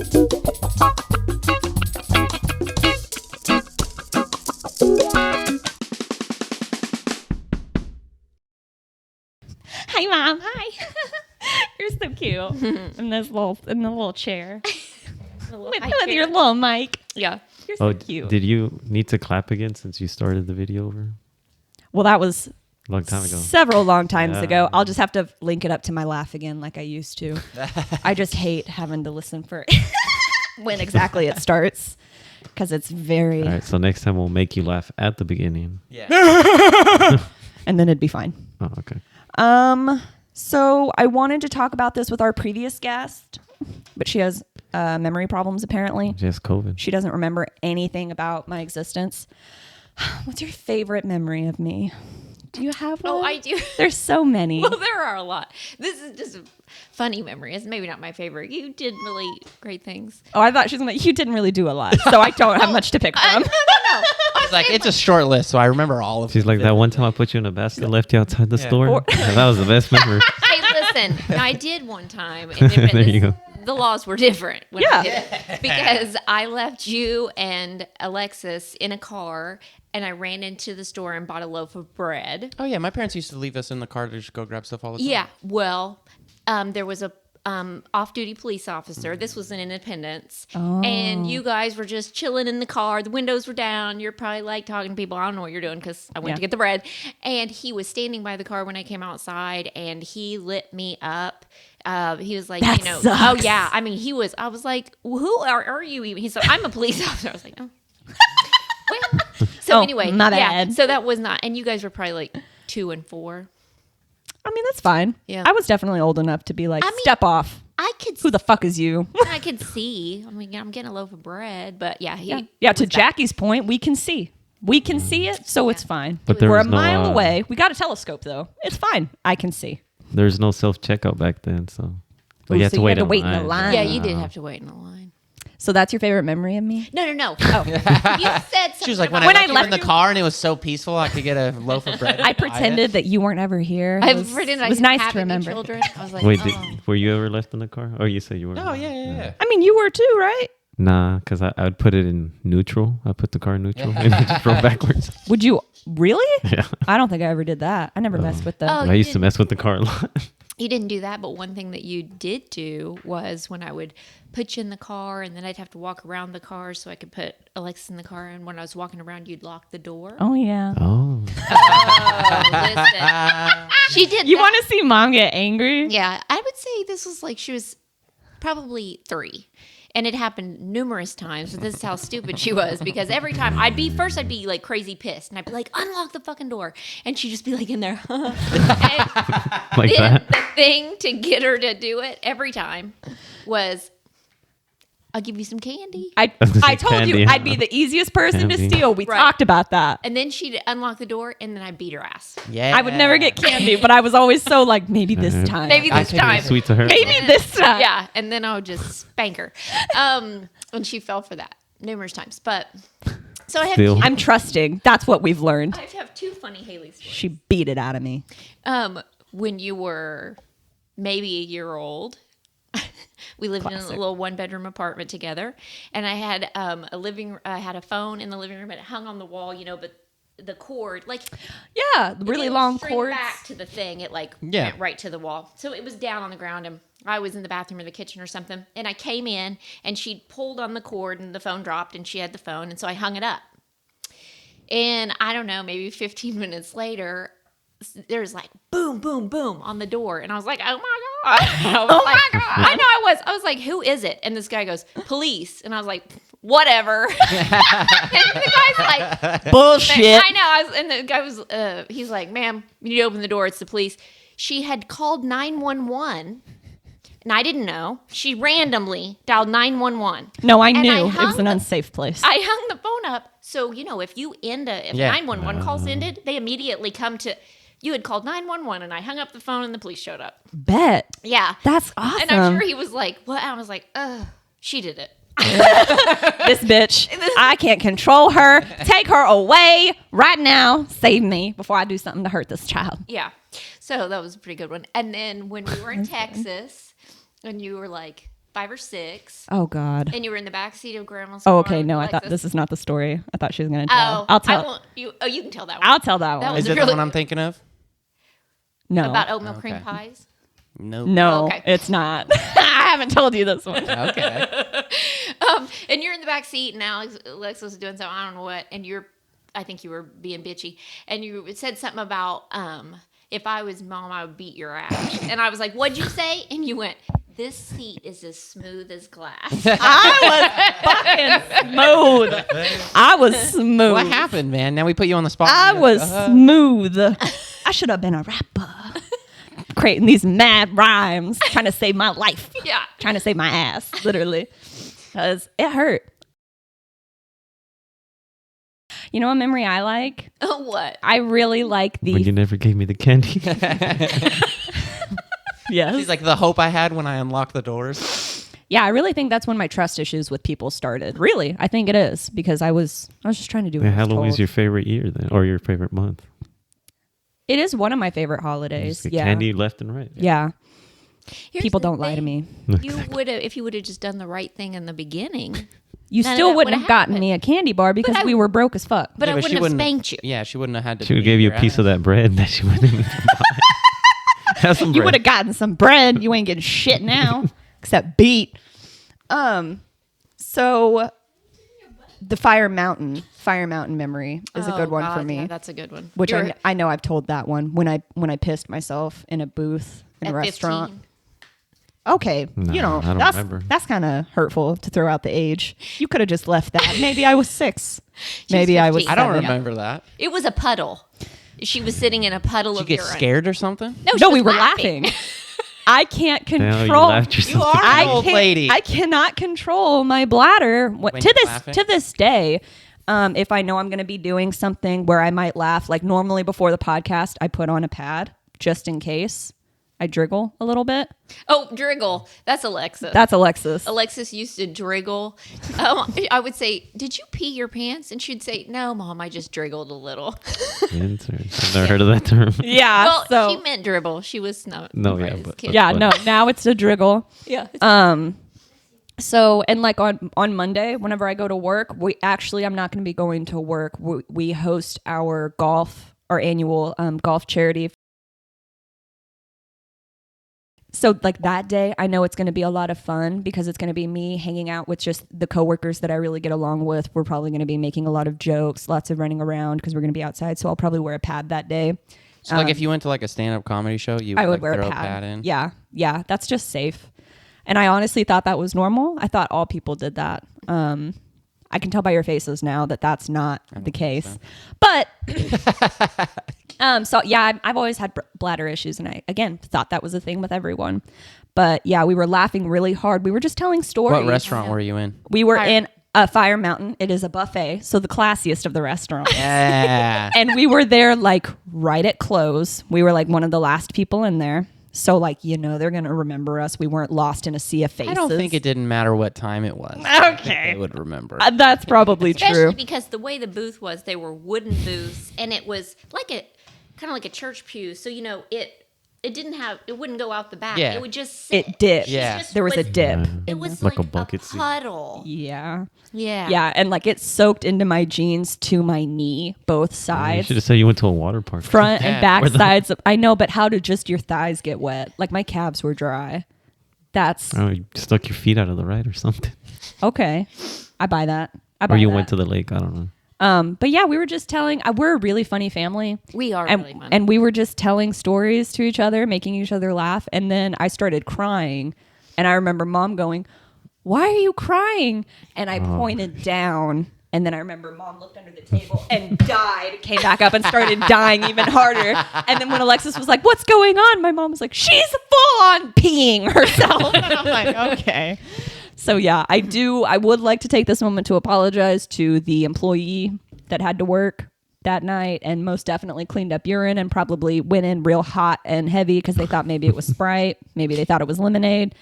Hi, Mom. Hi. You're so cute. in the little chair. With your little mic. Yeah. You're so cute. Did you need to clap again since you started the video over? Well, that was a long time ago. Several long times ago. I'll just have to link it up to my laugh again like I used to. I just hate having to listen for when exactly it starts because it's very... All right, so next time we'll make you laugh at the beginning. Yeah. And then it'd be fine. Oh, okay. So I wanted to talk about this with our previous guest, but she has memory problems apparently. She has COVID. She doesn't remember anything about my existence. What's your favorite memory of me? Do you have one? Oh, I do. There's so many. Well, there are a lot. This is just a funny memory. It's maybe not my favorite. You did really great things. Oh, I thought she was like, you didn't really do a lot, so I don't have much to pick from. No. It's like, it's a short list, so I remember all of them. She's like, that one time I put you in a basket and left you outside the store. That was the best memory. Hey, listen. Now, I did one time. And there you go. The laws were different when I did it, because I left you and Alexis in a car, and I ran into the store and bought a loaf of bread. Oh, yeah. My parents used to leave us in the car to just go grab stuff all the time. Yeah. Well, there was a off-duty police officer. This was in Independence. Oh. And you guys were just chilling in the car. The windows were down. You're probably like talking to people. I don't know what you're doing because I went to get the bread. And he was standing by the car when I came outside, and he lit me up. He was like, that sucks. Oh yeah. I mean, I was like, who are you even? He said, I'm a police officer. I was like, oh. Well, so anyway, my bad. so that was not, and you guys were probably like 2 and 4. I mean, that's fine. Yeah. I was definitely old enough to be like, step off. I could. Who the fuck is you? I could see. I mean, I'm getting a loaf of bread, but yeah. To Jackie's point, we can see. We can see it, so it's fine. But there we're was a mile no, away. We got a telescope, though. It's fine. I can see. There's no self-checkout back then, so... But you had to wait in the line. Yeah, you did have to wait in the line. So that's your favorite memory of me? No. Oh, you said something. She was like, when I left in the car and it was so peaceful, I could get a loaf of bread. I pretended that you weren't ever here. I pretended it was I nice to remember. Children. I was like, Wait, were you ever left in the car? Oh, you said you were. Oh, yeah. I mean, you were too, right? Nah, because I would put it in neutral. I put the car in neutral and it just drove backwards. Would you? Really? Yeah. I don't think I ever did that. I never messed with them. I used to mess with the car a lot. You didn't do that, but one thing that you did do was when I would put you in the car, and then I'd have to walk around the car so I could put Alexis in the car, and when I was walking around, you'd lock the door. Oh, yeah. Oh. Listen. She did You want to see Mom get angry? Yeah, I would say this was like she was probably 3. And it happened numerous times. This is how stupid she was, because every time I'd be like crazy pissed, and I'd be like, unlock the fucking door, and she'd just be like in there. And like that. The thing to get her to do it every time was, I'll give you some candy. I told you I'd be the easiest person to steal. We Right. talked about that. And then she'd unlock the door, and then I'd beat her ass. Yeah. I would never get candy, but I was always so like, maybe this time. Maybe this time. Sweet to her. Maybe this time. Yeah, and then I would just spank her. And she fell for that numerous times. But so I have. I'm trusting. That's what we've learned. I have 2 funny Haylie stories. She beat it out of me. When you were maybe a year old, we lived in a little 1-bedroom apartment together, and I had I had a phone in the living room, and it hung on the wall, but the cord, like, yeah, really long cords. Back to the thing, it went right to the wall, so it was down on the ground, and I was in the bathroom or the kitchen or something, and I came in, and she pulled on the cord, and the phone dropped, and she had the phone, and so I hung it up, and I don't know, maybe 15 minutes later, there's like boom, boom, boom on the door. And I was like, oh my God. My God. I know I was like, who is it? And this guy goes, police. And I was like, whatever. And the guy's like, bullshit. I know. And the guy was, he's like, ma'am, you need to open the door. It's the police. She had called 911. And I didn't know. She randomly dialed 911. No, I knew it was an unsafe place. I hung the phone up. So, if if 911 calls ended, they immediately come to... You had called 911, and I hung up the phone, and the police showed up. Bet. Yeah. That's awesome. And I'm sure he was like, what? I was like, she did it. This bitch. I can't control her. Take her away right now. Save me before I do something to hurt this child. Yeah. So that was a pretty good one. And then when we were in Texas, and you were like 5 or 6. Oh God. And you were in the backseat of Grandma's Oh, car okay. with No, I thought Alexis. this is not the story. I thought she was going to tell. Oh, I'll tell. I won't, you can tell that one. I'll tell that That one. was Is it really the one I'm thinking of? No. About oatmeal cream Okay. pies. Nope. No, Okay. it's not. I haven't told you this one. Okay. And you're in the back seat, and Alexis was doing something, I don't know what, and I think you were being bitchy, and you said something about, if I was Mom, I would beat your ass. And I was like, what'd you say? And you went, this seat is as smooth as glass. I was fucking smooth. I was smooth. What happened, man? Now we put you on the spot. I was smooth. I should have been a rapper. Creating these mad rhymes, trying to save my life. Yeah. Trying to save my ass, literally. Because it hurt. You know what memory I like? What? I really like the... When you never gave me the candy. Yes. She's like the hope I had when I unlocked the doors. Yeah, I really think that's when my trust issues with people started. Really, I think it is. Because I was just trying to do what I was Halloween is told. your favorite year then, or your favorite month. It is one of my favorite holidays. Just get Yeah. candy left and right. Yeah. Here's People the don't lie to thing. me. You would have, if you would have just done the right thing in the beginning, You None of still that wouldn't would've have gotten happened. me a candy bar because I- we were broke as fuck. but I she wouldn't have wouldn't spanked you. Yeah, she wouldn't have had to. She would beat give you your a piece ass. of that bread that she wouldn't even buy. Have some You bread. would have gotten some bread. You ain't getting shit now, except beat. So the Fire Mountain memory is a Oh, good one for God, me. Yeah, that's a good one. Which You're I know I've told that one when I pissed myself in a booth in at a restaurant. 15. Okay, No, you know I don't remember. that's kind of hurtful to throw out the age. You could have just left that. Maybe I was 6. was Maybe I was 15. I don't 7. remember that. It was a puddle. She was sitting in a puddle Did you of get urine. scared or something? No, she No, was we were laughing. I can't Now you control. laughed yourself. are I an old can't- lady. I cannot control my bladder When to you're laughing? this day. If I know I'm going to be doing something where I might laugh, like normally before the podcast, I put on a pad just in case. I driggle a little bit. Oh, driggle. That's Alexis. That's Alexis. Alexis used to driggle. I would say, "Did you pee your pants?" And she'd say, "No, Mom, I just driggled a little." I've never heard of that term. Yeah. well, so she meant dribble. She was not. No, right yeah, as but- kid. yeah, But- no. Now it's a driggle. Yeah. So, and like on Monday, whenever I go to work, I'm not going to be going to work. We host our annual golf charity. So like that day, I know it's going to be a lot of fun because it's going to be me hanging out with just the coworkers that I really get along with. We're probably going to be making a lot of jokes, lots of running around because we're going to be outside. So I'll probably wear a pad that day. So like if you went to like a stand-up comedy show, you would, I would like, wear throw a pad. in. Yeah, that's just safe. And I honestly thought that was normal. I thought all people did that. I can tell by your faces now that that's not the case. so. But so yeah, I've always had bladder issues, and I again thought that was a thing with everyone. But yeah, we were laughing really hard. We were just telling stories. What restaurant were you in? We were in a Fire Mountain. It is a buffet, so the classiest of the restaurants. Yeah. And we were there like right at close. We were like one of the last people in there. So like, they're going to remember us. We weren't lost in a sea of faces. I don't think it didn't matter what time it was. I think Okay. they would remember. That's probably Especially true. because the way the booth was, they were wooden booths, and it was like kind of like a church pew. So it wouldn't go out the back. Yeah. It would just sit. It dipped. Yeah. Just There was a dip. It was Like like, a bucket seat. puddle. Yeah. Yeah. Yeah. And like it soaked into my jeans to my knee, both You sides. should have said you went to a water park. Front and Yeah. back Where the- sides. I know, but how did just your thighs get wet? Like my calves were dry. That's Oh, you stuck your feet out of the ride or something. okay. I buy that. Or you went to the lake. I don't know. But yeah, we were just telling, we're a really funny family. We are and, really funny. and we were just telling stories to each other, making each other laugh. And then I started crying. And I remember Mom going, "Why are you crying?" And I pointed down. And then I remember Mom looked under the table and died, came back up and started dying even harder. And then when Alexis was like, "What's going on?" My mom was like, "She's full on peeing herself." And I'm like, okay. So yeah, I would like to take this moment to apologize to the employee that had to work that night and most definitely cleaned up urine and probably went in real hot and heavy because they thought maybe it was Sprite. Maybe they thought it was lemonade.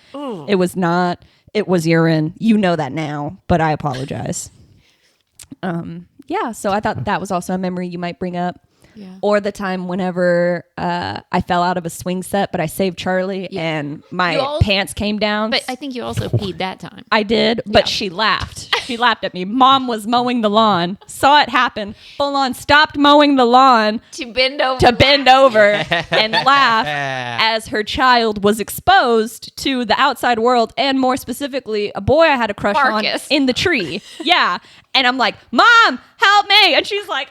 It was not. It was urine. You know that now, but I apologize. Yeah, so I thought that was also a memory you might bring up. Yeah. Or the time whenever I fell out of a swing set, but I saved Charlie and my pants came down. But I think you also peed that time. I did, but she laughed. She laughed at me. Mom was mowing the lawn, saw it happen, full on stopped mowing the lawn To bend over. and laugh as her child was exposed to the outside world, and more specifically, a boy I had a crush Marcus. on in the tree. Yeah. And I'm like, Mom, help me. And she's like,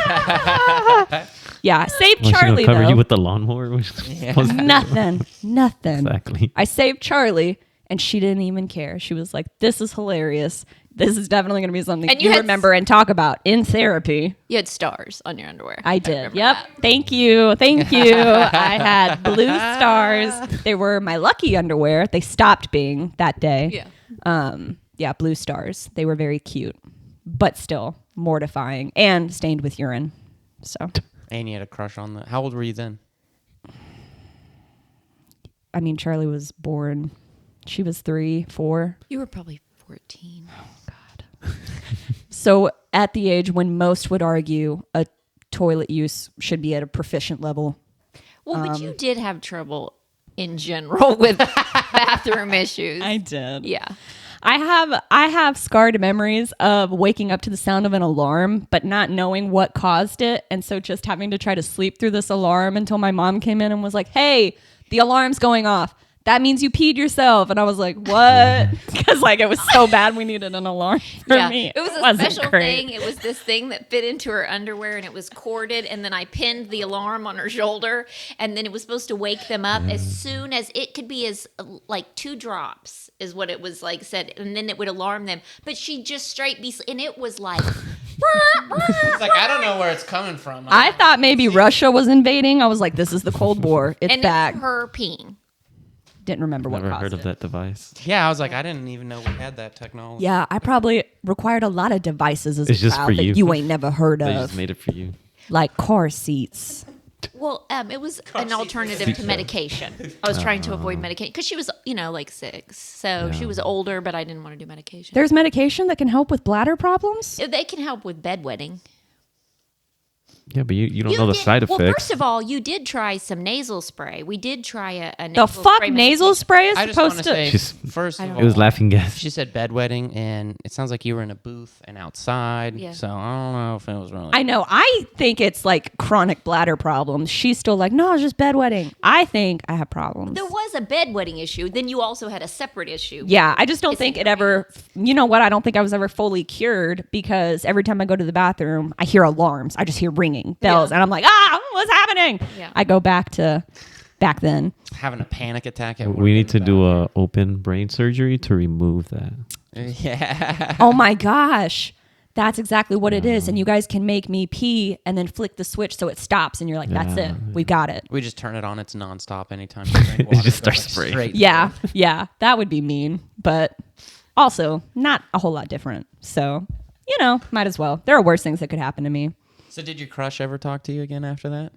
ah! Yeah, saved Was she Charlie, gonna cover though. you with the lawnmower? Nothing. Exactly. I saved Charlie, and she didn't even care. She was like, this is hilarious. This is definitely going to be something And you you remember and talk about in therapy. You had stars on your underwear. I did. remember Yep. that. Thank you. I had blue stars. They were my lucky underwear. They stopped being that day. Yeah. Blue stars. They were very cute, but still mortifying and stained with urine. So, And you had a crush on the. How old were you then? I mean, Charlie was born. She was 3, 4. You were probably 14. So at the age when most would argue a toilet use should be at a proficient level. Well, but you did have trouble in general with bathroom issues. I did. Yeah. I have scarred memories of waking up to the sound of an alarm, but not knowing what caused it. And so just having to try to sleep through this alarm until my mom came in and was like, hey, the alarm's going off. That means you peed yourself. And I was like, what? Because like it was so bad we needed an alarm for me. It was a wasn't special great. thing. It was this thing that fit into her underwear and it was corded. And then I pinned the alarm on her shoulder. And then it was supposed to wake them up as soon as it could be as like 2 drops is what it was like said. And then it would alarm them. But she just straight be, and it was like, It's like, I don't know where it's coming from. I thought maybe Russia was invading. I was like, this is the Cold War. It's and back. it's her peeing. Didn't remember what Never caused heard of it. that device. Yeah, I was like, I didn't even know we had that technology. Yeah, I probably required a lot of devices as It's a just child for that you. you ain't never heard They of. just made it for you. Like car seats. Well, it was an alternative to medication. I was trying to avoid medication because she was, like 6. So she was older, but I didn't want to do medication. There's medication that can help with bladder problems. They can help with bedwetting. Yeah, but you don't know the side effects. Well, first of all, you did try some nasal spray. We did try a The nasal fuck spray nasal medication. spray is I just want supposed to to. say, first of all, It was laughing gas. she said bedwetting, and it sounds like you were in a booth and outside. Yeah. So I don't know if it was really. I know. I think it's like chronic bladder problems. She's still like, no, it's just bedwetting. I think I have problems. There was a bedwetting issue. Then you also had a separate issue. Yeah, I just don't think it ever, you know what? I don't think I was ever fully cured because every time I go to the bathroom, I hear alarms. I just hear ringing bells. And I'm like, what's happening? Yeah. I go back to back then. Having a panic attack at work. We need to do a open brain surgery to remove that. Yeah. Oh my gosh. That's exactly what it is. And you guys can make me pee and then flick the switch so it stops. And you're like, that's it. We got it. We just turn it on. It's nonstop anytime you drink water. just it goes, starts spraying. straight Yeah. Yeah. That would be mean. But also not a whole lot different. So, might as well. There are worse things that could happen to me. So did your crush ever talk to you again after that?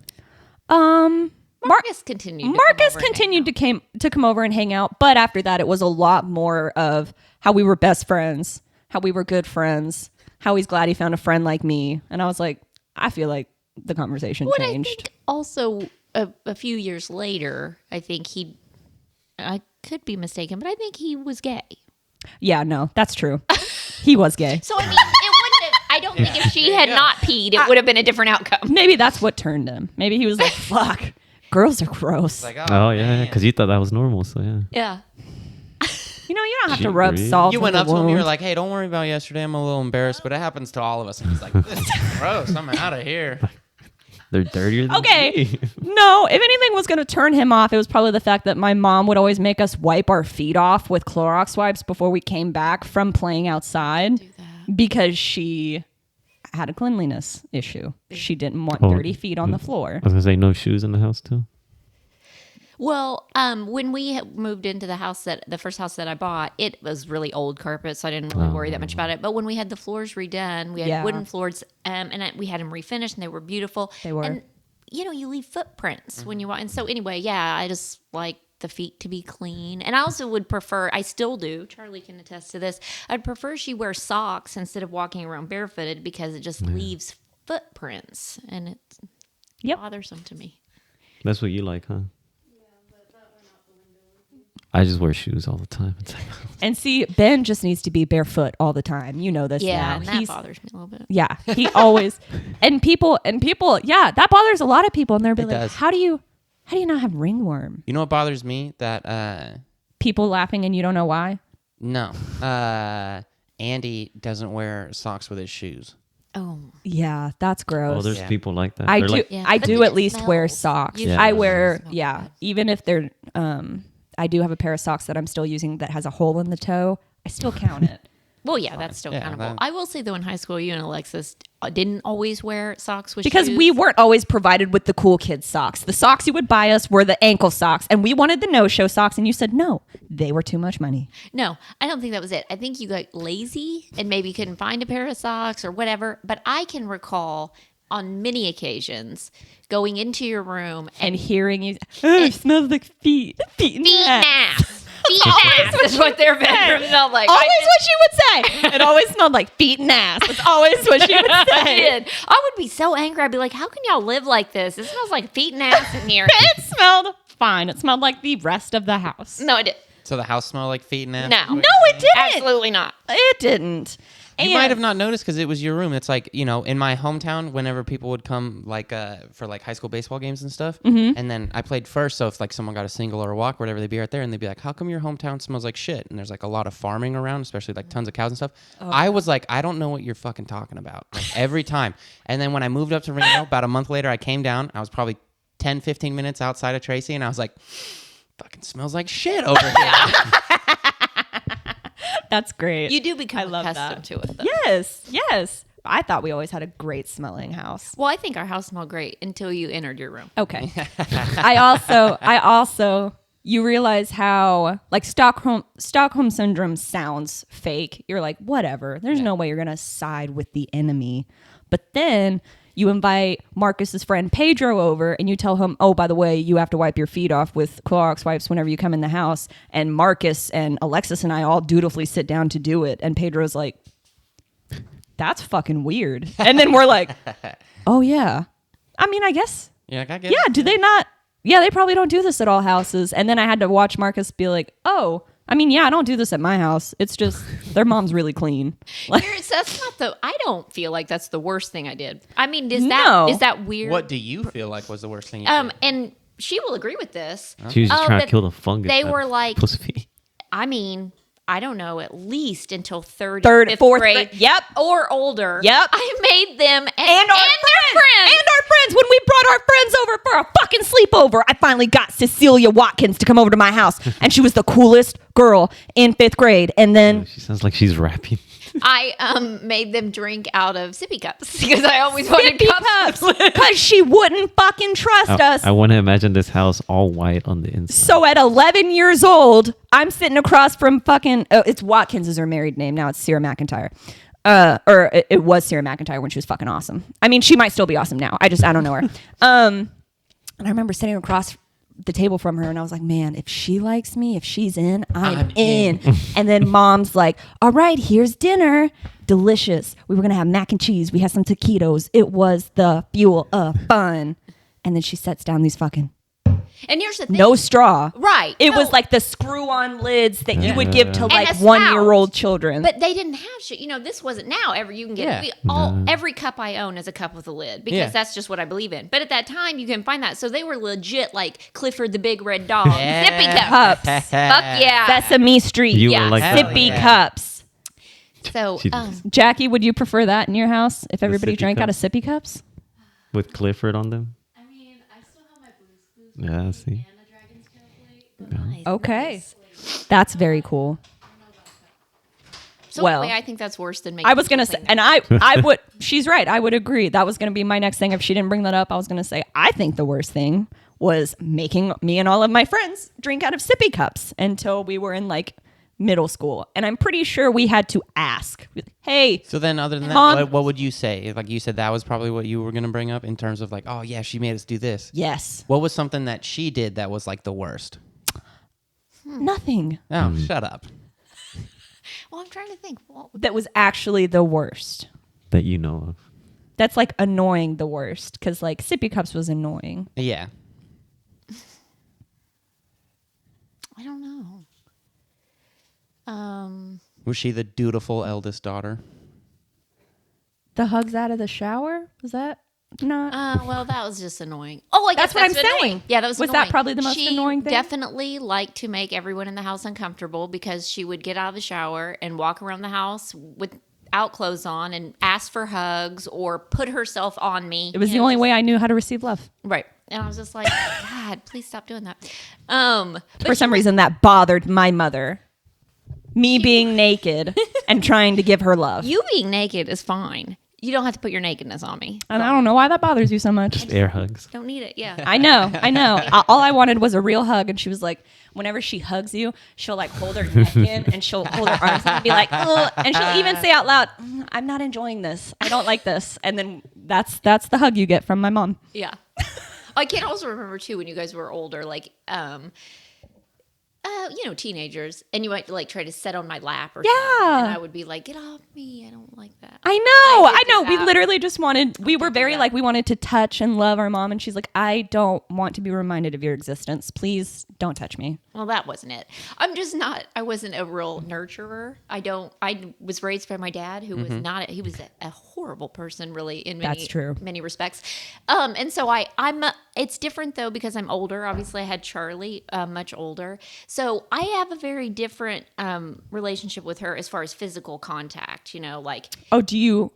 Marcus continued. To come over and hang out, but after that, it was a lot more of how we were best friends, how we were good friends, how he's glad he found a friend like me, and I was like, I feel like the conversation changed. I think also a few years later, I could be mistaken, but I think he was gay. Yeah, no, that's true. He was gay. So I mean, it wouldn't have, I don't think if she had not peed, it would have been a different outcome. Maybe that's what turned him. Maybe he was like, "Fuck, girls are gross." Like, Oh, yeah, because you thought that was normal. So yeah. Yeah. You don't have She to rub agreed. salt. You in went the up to him, you were wound. like, hey, don't worry about yesterday. I'm a little embarrassed, but it happens to all of us. And he's like, this is gross. I'm out of here. They're dirtier than Okay. me. No, if anything was going to turn him off, it was probably the fact that my mom would always make us wipe our feet off with Clorox wipes before we came back from playing outside because she had a cleanliness issue. She didn't want dirty feet on the floor. I was going to say no shoes in the house too. Well, when we moved into the first house that I bought, it was really old carpet, so I didn't really worry that much about it. But when we had the floors redone, we had wooden floors, and we had them refinished, and they were beautiful. They were. And, you leave footprints when you walk. And so anyway, yeah, I just like the feet to be clean. And I also would prefer, I still do, Charlie can attest to this, I'd prefer she wear socks instead of walking around barefooted because it just leaves footprints, and it's Yep. bothersome to me. That's what you like, huh? I just wear shoes all the time. And see, Ben just needs to be barefoot all the time. You know this Yeah, now. and that bothers me a little bit. Yeah, he always and people, yeah, that bothers a lot of people, and they're It like, does. how do you not have ringworm? You know what bothers me? That People laughing and you don't know why. no, Andy doesn't wear socks with his shoes. Oh, Yeah, that's gross. Oh, there's Yeah. people like that. I They're do. like, Yeah, I but do then at it least wear smells. socks. You Yeah. I smell wear, bad. yeah, even if they're. I do have a pair of socks that I'm still using that has a hole in the toe. I still count it. Well, yeah, that's still Yeah, countable. that- I will say though, in high school, you and Alexis didn't always wear socks with Because shoes. we weren't always provided with the cool kids socks. The socks you would buy us were the ankle socks, and we wanted the no-show socks, and you said no, they were too much money. No, I don't think that was it. I think you got lazy and maybe couldn't find a pair of socks or whatever. But I can recall on many occasions going into your room And hearing you, oh, it smells like feet and feet and ass. ass. Feet and ass is what their bedroom smelled like. Always what she would say. It always smelled like feet and ass. That's always what she would I say. did. I would be so angry. I'd be like, how can y'all live like this? It smells like feet and ass in here. It smelled fine. It smelled like the rest of the house. No, it did. So the house smelled like feet and ass? No. No, it didn't. Absolutely not. It didn't. You And- might have not noticed because it was your room. It's like, you know, in my hometown, whenever people would come like for like high school baseball games and stuff, and then I played first, so if like someone got a single or a walk, whatever, they'd be right there and they'd be like, how come your hometown smells like shit? And there's like a lot of farming around, especially like tons of cows and stuff. I was like, I don't know what you're fucking talking about. Like every time. And then when I moved up to Reno, about a month later, I came down. I was probably 10, 15 minutes outside of Tracy, and I was like, fucking smells like shit over here. That's great. You do become love accustomed to it, though. Yes. I thought we always had a great smelling house. Well, I think our house smelled great until you entered your room. Okay. I also, you realize how like Stockholm syndrome sounds fake. You're like, whatever. There's no way you're going to side with the enemy. But then you invite Marcus's friend Pedro over and you tell him, oh, by the way, you have to wipe your feet off with Clorox wipes whenever you come in the house. And Marcus and Alexis and I all dutifully sit down to do it. And Pedro's like, that's fucking weird. And then we're like, oh, yeah. I mean, I guess. Yeah, I get Yeah. it. Do they not? Yeah, they probably don't do this at all houses. And then I had to watch Marcus be like, oh, I mean, yeah, I don't do this at my house. It's just their mom's really clean. Like, That's not the. I don't feel like that's the worst thing I did. I mean, No. is that weird? What do you feel like was the worst thing you did? And she will agree with this. she was just Oh, trying to but kill the fungus. they out were of like- people's feet. I mean, I don't know, at least until third, Third, fifth fourth grade. grade. Yep. Or older. Yep. I made them and and our friends. And our friends. When we brought our friends over for a fucking sleepover, I finally got Cecilia Watkins to come over to my house. And she was the coolest girl in 5th grade. And then She sounds like she's rapping. I made them drink out of sippy cups because I always wanted cups. because she wouldn't fucking trust us. I want to imagine this house all white on the inside. So at 11 years old, I'm sitting across from fucking, it's Watkins is her married name. Now it's Sarah McIntyre. Or it was Sarah McIntyre when she was fucking awesome. I mean, she might still be awesome now. I don't know her. And I remember sitting across the table from her and I was like, man, if she likes me, if she's in, I'm in. And then mom's like, all right, here's dinner. Delicious. We were going to have mac and cheese. We had some taquitos. It was the fuel of fun. And then she sets down these fucking And here's the thing. no straw. Right. It No. was like the screw-on lids that you would give to And like a spout. 1-year-old children. But they didn't have shit. You know, this wasn't now. You can get Yeah. every cup I own is a cup with a lid because Yeah. that's just what I believe in. But at that time, you can find that. So they were legit like Clifford the Big Red Dog. Yeah. Sippy cups. Fuck yeah. Sesame Street. You Yeah. were like Hell that. Sippy yeah. cups. So, Jesus. Jackie, would you prefer that in your house if everybody sippy drank out of cups? sippy cups? With Clifford on them. I mean, I still have my Blue's Clues Yeah, see. and a Dragon's Tail plate. nice. Okay. That's very cool. So Well, anyway, I think that's worse than making. I was going to say, something. and I would, she's right. I would agree. That was going to be my next thing. If she didn't bring that up, I was going to say, I think the worst thing was making me and all of my friends drink out of sippy cups until we were in like middle school. And I'm pretty sure we had to ask, hey, So then, other than that, Mom- what would you say? Like you said, that was probably what you were going to bring up in terms of like, oh yeah, she made us do this. yes, What was something that she did that was like the worst? nothing Oh, shut up. Well, I'm trying to think. Well, that was actually the worst. That you know of. That's like annoying the worst because like sippy cups was annoying. Yeah. I don't know. Was she the dutiful eldest daughter? The hugs out of the shower? Was that not? Well, that was just annoying. Oh, I guess That's what I'm annoying. saying. Yeah, that was Was annoying. that probably the most annoying thing? She definitely liked to make everyone in the house uncomfortable because she would get out of the shower and walk around the house without clothes on and ask for hugs or put herself on me. It was the only way I knew how to receive love. Right. And I was just like, God, please stop doing that. But For some reason, that bothered my mother. Me being naked and trying to give her love. you being naked is fine. You don't have to put your nakedness on me. And I don't know why that bothers you so much. Just air hugs. Don't need it. Yeah. I know. All I wanted was a real hug. And she was like, whenever she hugs you, she'll like hold her neck in and she'll hold her arms in and be like, ugh. And she'll even say out loud, I'm not enjoying this. I don't like this. And then that's the hug you get from my mom. Yeah. I can also remember too when you guys were older, like, teenagers, and you might like try to sit on my lap or something, and I would be like, get off me, I don't like that. I know. I did do We that. literally just we were very that. like, we wanted to touch and love our mom. And she's like, I don't want to be reminded of your existence. Please don't touch me. Well, that wasn't it. I wasn't a real nurturer. I was raised by my dad, who was not, he was a horrible person, really, in That's true. many respects. And so it's different though, because I'm older. Obviously I had CHARLEE, much older. So I have a very different, relationship with her as far as physical contact, like, Oh,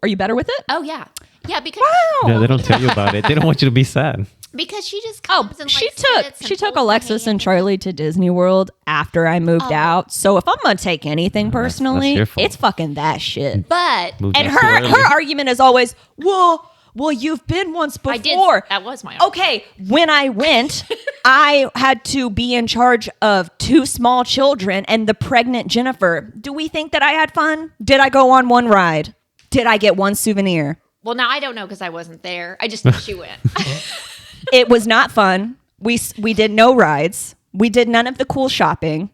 are you better with it? oh yeah. Yeah. Because, Yeah, they don't tell you about it. They don't want you to be sad. because she just Oh, comes and she like, took sits and holds my Alexis and hand. CHARLEE to Disney World after I moved out. So if I'm gonna take anything personally, your fault. it's fucking that shit. But Moved And out too early. her argument is always, well, you've been once before. I did. That was my Okay, when I went, I had to be in charge of 2 small children and the pregnant Jennifer. Do we think that I had fun? Did I go on one ride? Did I get one souvenir? Well, now I don't know because I wasn't there. I just knew she went. It was not fun. We did no rides. We did none of the cool shopping.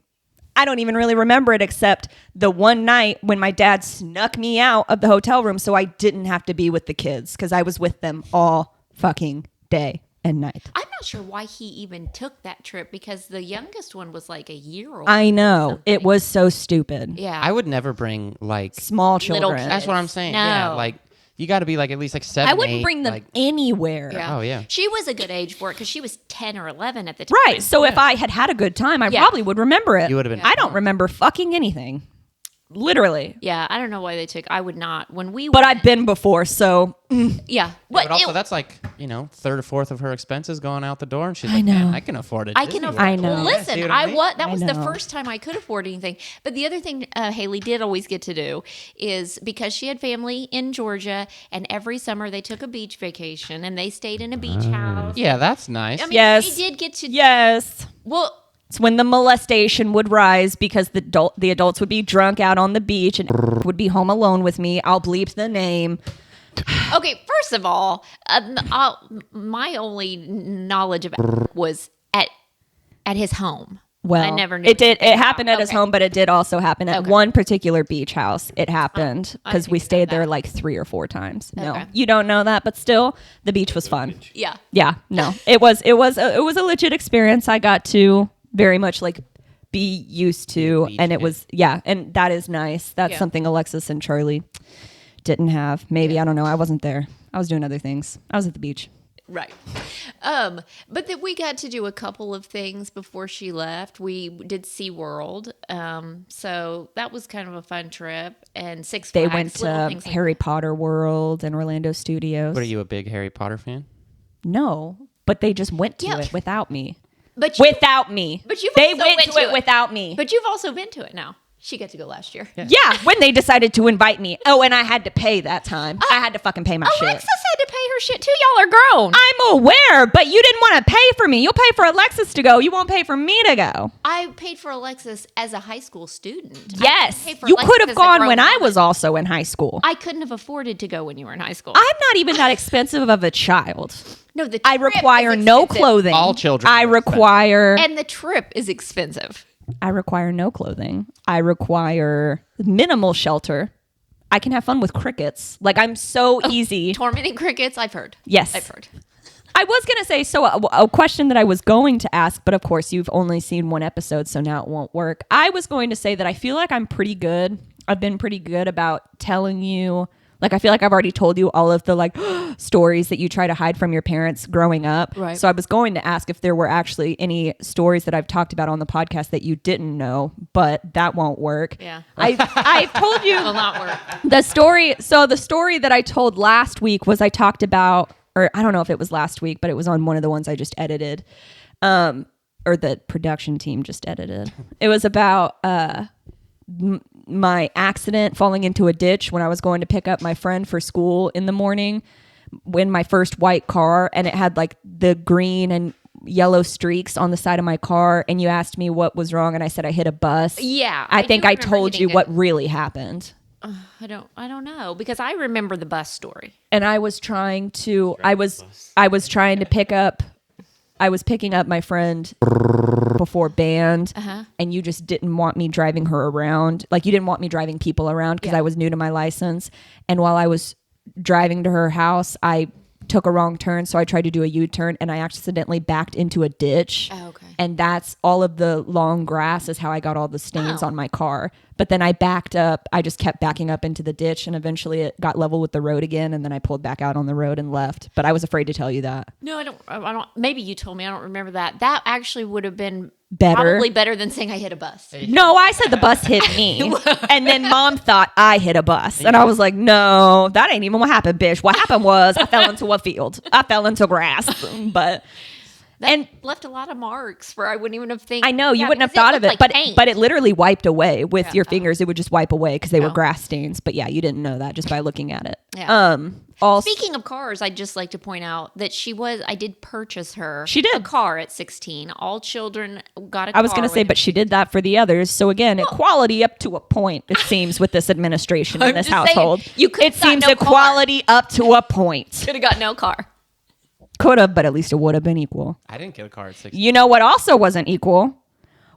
I don't even really remember it except the one night when my dad snuck me out of the hotel room so I didn't have to be with the kids because I was with them all fucking day and night. I'm not sure why he even took that trip because the youngest one was like a year old. I know. It was so stupid. Yeah. I would never bring like. Small Little children. kids. That's what I'm saying. No. Yeah, like you got to be like at least like 7. I wouldn't 8, bring them like, anywhere. Yeah. Oh, yeah. She was a good age for it because she was 10 or 11 at the time. Right. So if I had a good time, I Yeah. probably would remember it. You would have been- I don't remember fucking anything. Literally. Yeah. I don't know why they took. I would not. When we But went, I've been before, so Yeah. But also, that's like, third or fourth of her expenses going out the door. And she's like, know. man, I can afford it. I can afford. I know. Well, listen, See what I mean? that I was the know. first time I could afford anything. But the other thing Haylie did always get to do is because she had family in Georgia, and every summer they took a beach vacation and they stayed in a beach house. Yeah, that's nice. I mean, Yes. she did get to. yes. Well, It's when the molestation would rise because the adults would be drunk out on the beach and would be home alone with me. I'll bleep the name. okay. First of all, my only knowledge of was at his home. Well, I never knew it did. It happened at his Okay. home, but it did also happen at Okay. one particular beach house. It happened because we didn't know stayed there that. like 3 or 4 times. No, Okay. you don't know that, but still, the beach was fun. Yeah. Yeah, no, it was a legit experience. I got to very much like be used to, Beach and it eh? kid. was and that is nice. That's Yeah. something Alexis and CHARLEE didn't have. Maybe I don't know. I wasn't there. I was doing other things. I was at the beach. Right. But that we got to do a couple of things before she left. We did SeaWorld. So that was kind of a fun trip. And Six They Flags. went little to things like Harry Potter World and Orlando Studios. What are you, a big Harry Potter fan? No, but they just went to Yeah. it without me. But you, Without me. But you've they also went went to to it it. without me. but you've also been to it now. She got to go last year. Yeah, when they decided to invite me. Oh, and I had to pay that time. I had to fucking pay my shit. Alexis had to pay her shit too. Y'all are grown. I'm aware, but you didn't want to pay for me. You'll pay for Alexis to go. You won't pay for me to go. I paid for Alexis as a high school student. I Yes. didn't pay for You Alexis could have as a gone grown when I woman. was also in high school. I couldn't have afforded to go when you were in high school. I'm not even that expensive of a child. no, the I trip require is no expensive. clothing. All children I are expensive. require And the trip is expensive. I require no clothing. I require minimal shelter. I can have fun with crickets. Like I'm so easy. Tormenting crickets, I've heard. Yes. I've heard. I was going to say, so a question that I was going to ask, but of course you've only seen one episode, so now it won't work. I was going to say that I feel like I'm pretty good. I've been pretty good about telling you, like I feel like I've already told you all of the like stories that you try to hide from your parents growing up. Right. So I was going to ask if there were actually any stories that I've talked about on the podcast that you didn't know, but that won't work. Yeah. I've told you Will not work. the story. So the story that I told last week was I talked about, or I don't know if it was last week, but it was on one of the ones I just edited, or the production team just edited. It was about my accident falling into a ditch when I was going to pick up my friend for school in the morning in my first white car, and it had like the green and yellow streaks on the side of my car, and you asked me what was wrong, and I said I hit a bus. Yeah. I think do I remember told you hitting what really happened. I don't know, because I remember the bus story. And I was trying to I was trying to picking up my friend before band, and you just didn't want me driving her around. Like you didn't want me driving people around because I was new to my license. And while I was driving to her house, I took a wrong turn, so I tried to do a U-turn and I accidentally backed into a ditch. Oh, okay. And that's all of the long grass is how I got all the stains on my car. But then I backed up. I just kept backing up into the ditch, and eventually it got level with the road again, and then I pulled back out on the road and left. But I was afraid to tell you that. No, I don't. Maybe you told me. I don't remember that. That actually would have been Better. probably better than saying I hit a bus. No, I said the bus hit me. And then Mom thought I hit a bus. And I was like, no, that ain't even what happened, bitch. What happened was I fell into a field. I fell into grass. But And left a lot of marks where I wouldn't even have think. I know you Yeah, wouldn't have because thought of it, looked but like paint. but it literally wiped away with your fingers. It would just wipe away because they were Oh. grass stains. But yeah, you didn't know that just by looking at it. Yeah. Also, Speaking of cars, I'd just like to point out that I did purchase her. She did. a car at 16. All children got a car. I was going to say, when- but she did that for the others. So again, equality up to a point. It seems with this administration in I'm this just saying, household, you could it have got seems no car. equality up to a point. could have got no car. Could have, but at least it would have been equal. I didn't get a car at 16. You know what also wasn't equal?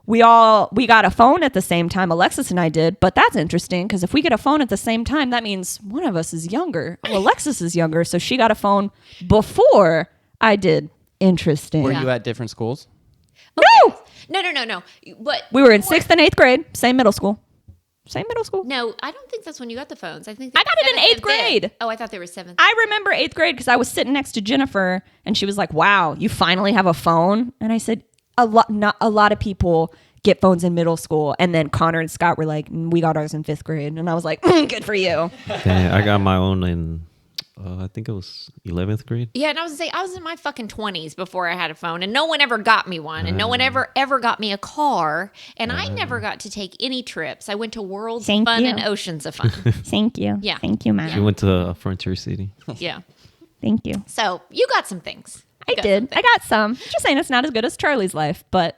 We got a phone at the same time. Alexis and I did, but that's interesting because if we get a phone at the same time, that means one of us is younger. Well, Alexis is younger, so she got a phone before I did. Interesting. Were you at different schools? No, No. But we were in 6th and 8th grade, same middle school. No, I don't think that's when you got the phones. I think I got it in 7th and 8th grade. 5th. Oh, I thought they were 7th. I remember 8th grade because I was sitting next to Jennifer and she was like, "Wow, you finally have a phone." And I said, not a lot of people get phones in middle school. And then Connor and Scott were like, "We got ours in 5th grade." And I was like, "Good for you." Dang, I got my own in, I think it was 11th grade. Yeah, and I was gonna say I was in my fucking 20s before I had a phone, and no one ever got me one, and no one ever got me a car, and I never got to take any trips. I went to Worlds Thank of Fun you. and Oceans of Fun. Thank you. Yeah. Thank you, We man. went to Frontier City. Yeah, Thank you. so you got some things. I You got did. some I things. got some. Just saying it's not as good as Charlie's life, but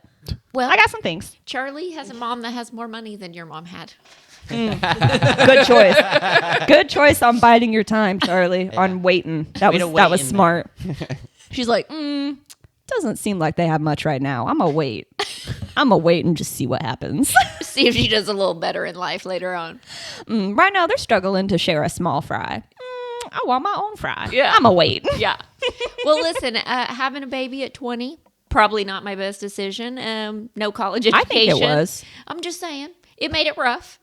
Well, I got some things. Charlie has a mom that has more money than your mom had. Good choice. Good choice on biding your time, Charlie, on waiting. That Way to was that was wait in smart. She's like, doesn't seem like they have much right now. I'm gonna wait. I'm gonna wait and just see what happens. See if she does a little better in life later on. Right now, they're struggling to share a small fry. I want my own fry. Yeah. I'm gonna wait. Yeah. Well, listen, having a baby at 20, probably not my best decision. No college I education. think it was. I'm just saying. It made it rough.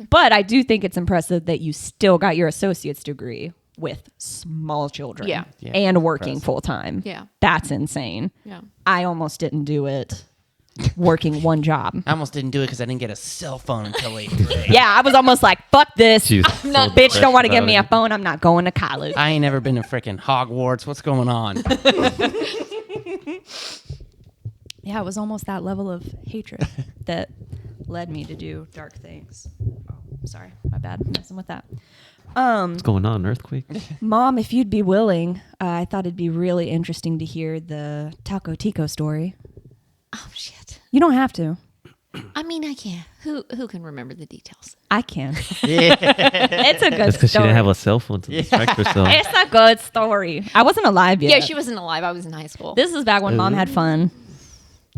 But I do think it's impressive that you still got your associate's degree with small children. Yeah. Yeah, And working impressive. full time. Yeah. That's insane. Yeah. I almost didn't do it working one job. I almost didn't do it because I didn't get a cell phone until 8th grade. Yeah, I was almost like, fuck this. She was Bitch, depressed don't want to give about me a it. phone. I'm not going to college. I ain't never been to freaking Hogwarts. What's going on? Yeah, it was almost that level of hatred that led me to do dark things. Oh, sorry, my bad. Messing with that. What's going on? Earthquake? Mom, if you'd be willing, I thought it'd be really interesting to hear the Taco Tico story. Oh, shit. You don't have to. I mean, I can't. Who can remember the details? I can. It's a good That's because she story. didn't have a cell phone to distract herself. It's a good story. I wasn't alive yet. Yeah, she wasn't alive. I was in high school. This is back when Mom had fun.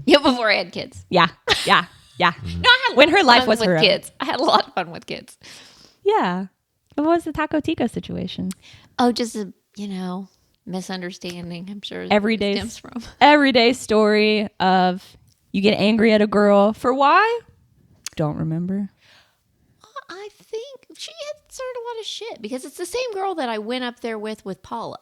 Yeah, before I had kids. Yeah. No, I had When her life fun was with her own. kids. I had a lot of fun with kids. Yeah. What was the Taco Tico situation? Oh, just a, misunderstanding. I'm sure Everyday it stems from. everyday story of you get angry at a girl for why? Don't remember. I think she had started a lot of shit because it's the same girl that I went up there with Paula.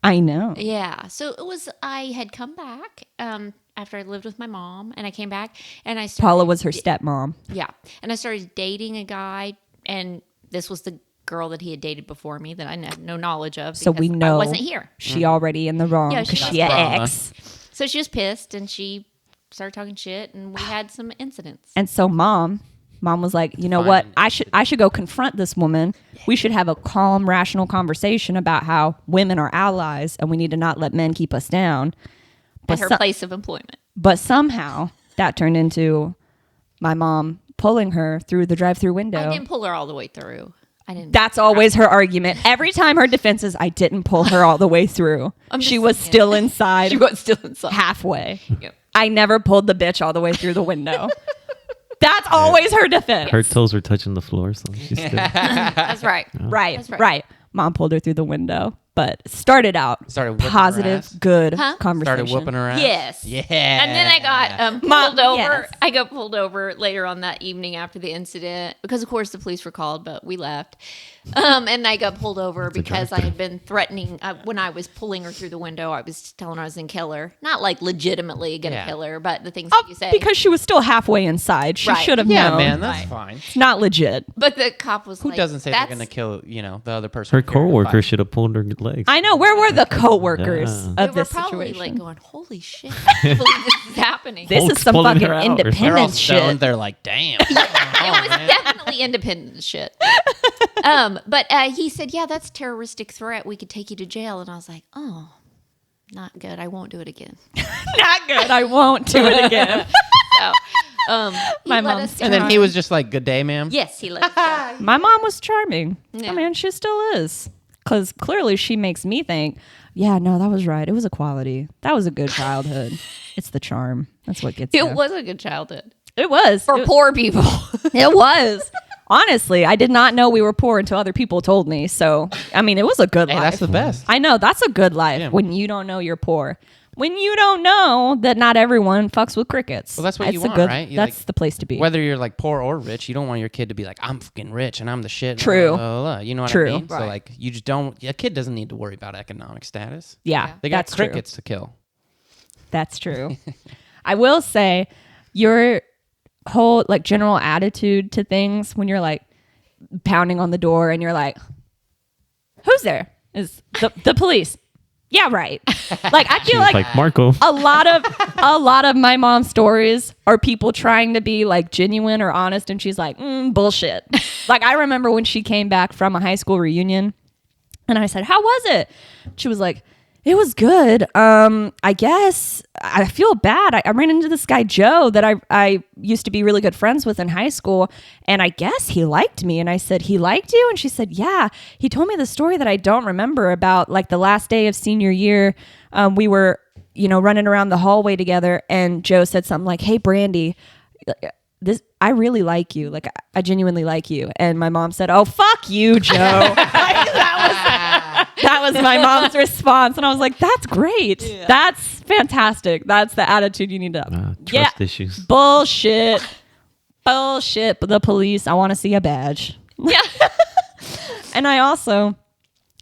I know. Yeah. So it was, I had come back after I lived with my mom, and I came back and I started. Paula was her stepmom. Yeah. And I started dating a guy, and this was the girl that he had dated before me that I had no knowledge of. So we because know I wasn't here. She already in the wrong Yeah, because she she was an wrong. ex. So she was pissed, and she started talking shit, and we had some incidents. And so mom was like, you know Fine. what? I should go confront this woman. We should have a calm, rational conversation about how women are allies and we need to not let men keep us down. At her place of employment. But somehow that turned into my mom pulling her through the drive-through window. I didn't pull her all the way through. I didn't. That's always her argument. Every time her defense is, I didn't pull her all the way through. She was saying. still inside. She was still inside. Halfway. Yep. I never pulled the bitch all the way through the window. That's always her defense. Her toes were touching the floor, so she's still. That's right. Right, That's right. right. Mom pulled her through the window, but started out Started whipping her positive, ass. good Huh? conversation. Started whooping her ass. Yes. Yeah. And then I got Mom, pulled over. yes. I got pulled over later on that evening after the incident because, of course, the police were called, but we left. And I got pulled over because I had been threatening. When I was pulling her through the window, I was telling her I was going to kill her. Not like legitimately going to Yeah. kill her, but the things that you say. Because she was still halfway inside. She Right. should have Yeah, known. man, that's fine. It's not legit. But the cop was Who like, doesn't say they're "That's- going to kill, the other person? Her if you're in a coworker fight? should have pulled her legs. I know. Where were the coworkers Yeah. They of were this probably situation? like going, holy shit, I can't believe this is happening. This Hulk's is some pulling fucking her out or something. They're all independent stoned. shit. They're like, damn. It was definitely independent shit. But he said, yeah, that's a terroristic threat. We could take you to jail. And I was like, oh, not good. I won't do it again. Not good. I won't do it again. So, My he let mom's us And then go. he was just like, good day, ma'am. Yes, he let us go. My mom was charming. Yeah. I mean, she still is. Because clearly she makes me think, yeah, no, that was right. It was a quality. That was a good childhood. It's the charm. That's what gets you. It was a good childhood. It was. For poor people. It was. Honestly, I did not know we were poor until other people told me. So, I mean, it was a good Hey, life. that's the best. I know. That's a good life Yeah. when you don't know you're poor. When you don't know that not everyone fucks with crickets. Well, that's what you a want, good, right? You That's like- the place to be. Whether you're like poor or rich, you don't want your kid to be like, I'm fucking rich and I'm the shit. True. Blah, blah, blah. You know what True. I mean? So Right. like, you just don't. A kid doesn't need to worry about economic status. Yeah, They got that's true. crickets to kill. That's true. I will say your whole like general attitude to things when you're like pounding on the door and you're like, who's there? Is the police. Yeah, right. Like I She feel was like like Marco. a lot of my mom's stories are people trying to be like genuine or honest, and she's like, bullshit. Like I remember when she came back from a high school reunion and I said, how was it? She was like, it was good. I guess I feel bad. I ran into this guy, Joe, that I used to be really good friends with in high school. And I guess he liked me. And I said, he liked you? And she said, yeah. He told me the story that I don't remember about like the last day of senior year. We were, running around the hallway together. And Joe said something like, hey, Brandi, I really like you. Like I genuinely like you. And my mom said, oh, fuck you, Joe. That was my mom's response. And I was like, that's great. Yeah. That's fantastic. That's the attitude you need to. Trust issues. Bullshit. Bullshit. The police, I want to see a badge. Yeah. And I also,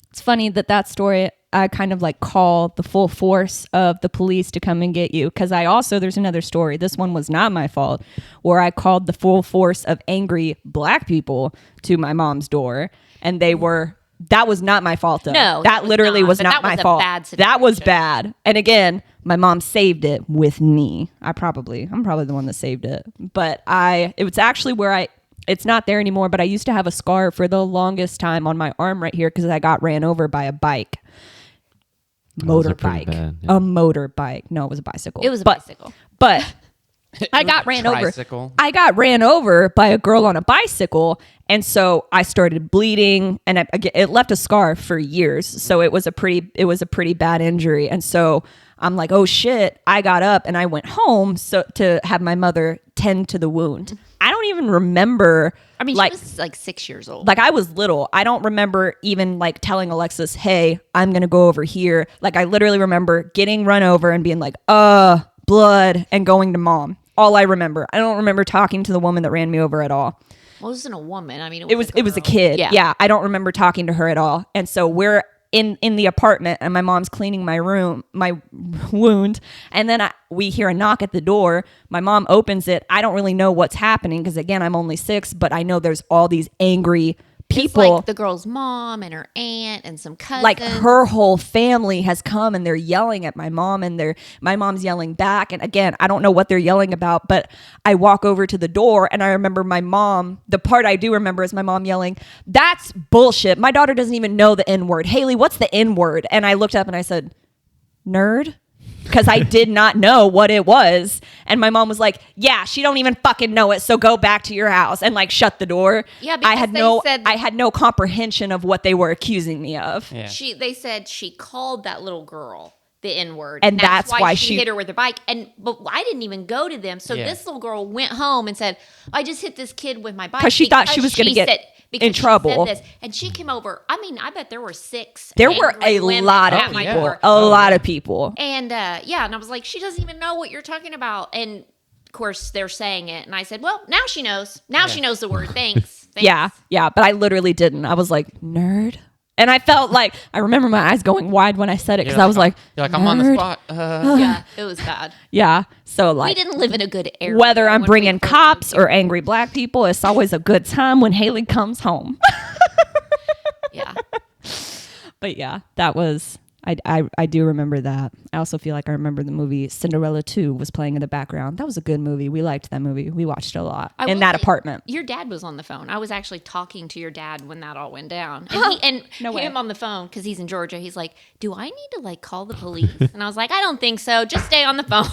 it's funny that story, I kind of like call the full force of the police to come and get you. Because there's another story. This one was not my fault, where I called the full force of angry black people to my mom's door. And that was not my fault though. No, that was literally not, was but not that my was a fault. bad That was situation. bad. And again, my mom saved it with me. I'm probably the one that saved it. But it was actually where it's not there anymore, but I used to have a scar for the longest time on my arm right here because I got ran over by a bike. Those are pretty Motorbike. bad, yeah. A motorbike. No, it was a bicycle. It was a bicycle. But I got ran over. Tricycle. I got ran over by a girl on a bicycle, and so I started bleeding, and it left a scar for years. So it was a pretty bad injury, and so I'm like, oh shit! I got up and I went home to have my mother tend to the wound. I don't even remember. I mean, like, she was like 6 years old. like I was little. I don't remember even like telling Alexis, hey, I'm going to go over here. Like I literally remember getting run over and being like, blood, and going to mom. All I remember. I don't remember talking to the woman that ran me over at all. Well, it wasn't a woman. I mean, It was a kid. Yeah. Yeah. I don't remember talking to her at all. And so we're in the apartment and my mom's cleaning my wound. And then we hear a knock at the door. My mom opens it. I don't really know what's happening because again, I'm only 6, but I know there's all these angry people. It's like the girl's mom and her aunt and some cousins. Like her whole family has come and they're yelling at my mom and my mom's yelling back. And again, I don't know what they're yelling about, but I walk over to the door and I remember my mom, the part I do remember is my mom yelling, that's bullshit. My daughter doesn't even know the N word. Haylie, what's the N word? And I looked up and I said, nerd? Because I did not know what it was. And my mom was like, yeah, she don't even fucking know it. So go back to your house and like shut the door. Yeah, because I had no comprehension of what they were accusing me of. Yeah. They said she called that little girl the N word, and that's why she hit her with her bike. But I didn't even go to them. So this little girl went home and said, "I just hit this kid with my bike," because she thought she was going to get in trouble. And she came over. I mean, I bet there were 6. There were a lot of people. A lot of people. And and I was like, she doesn't even know what you're talking about. And of course, they're saying it. And I said, well, now she knows. Now she knows the word. Thanks. Yeah. But I literally didn't. I was like, nerd. And I felt like, I remember my eyes going wide when I said it because I was like, you're like, I'm on the spot. Yeah, it was bad. Yeah. So like, we didn't live in a good area. Whether I'm bringing cops or angry black people, it's always a good time when Haylie comes home. Yeah. But yeah, that was, I do remember that. I also feel like I remember the movie Cinderella 2 was playing in the background. That was a good movie. We liked that movie. We watched it a lot in that apartment. Your dad was on the phone. I was actually talking to your dad when that all went down. And him on the phone, because he's in Georgia, he's like, do I need to like call the police? And I was like, I don't think so. Just stay on the phone.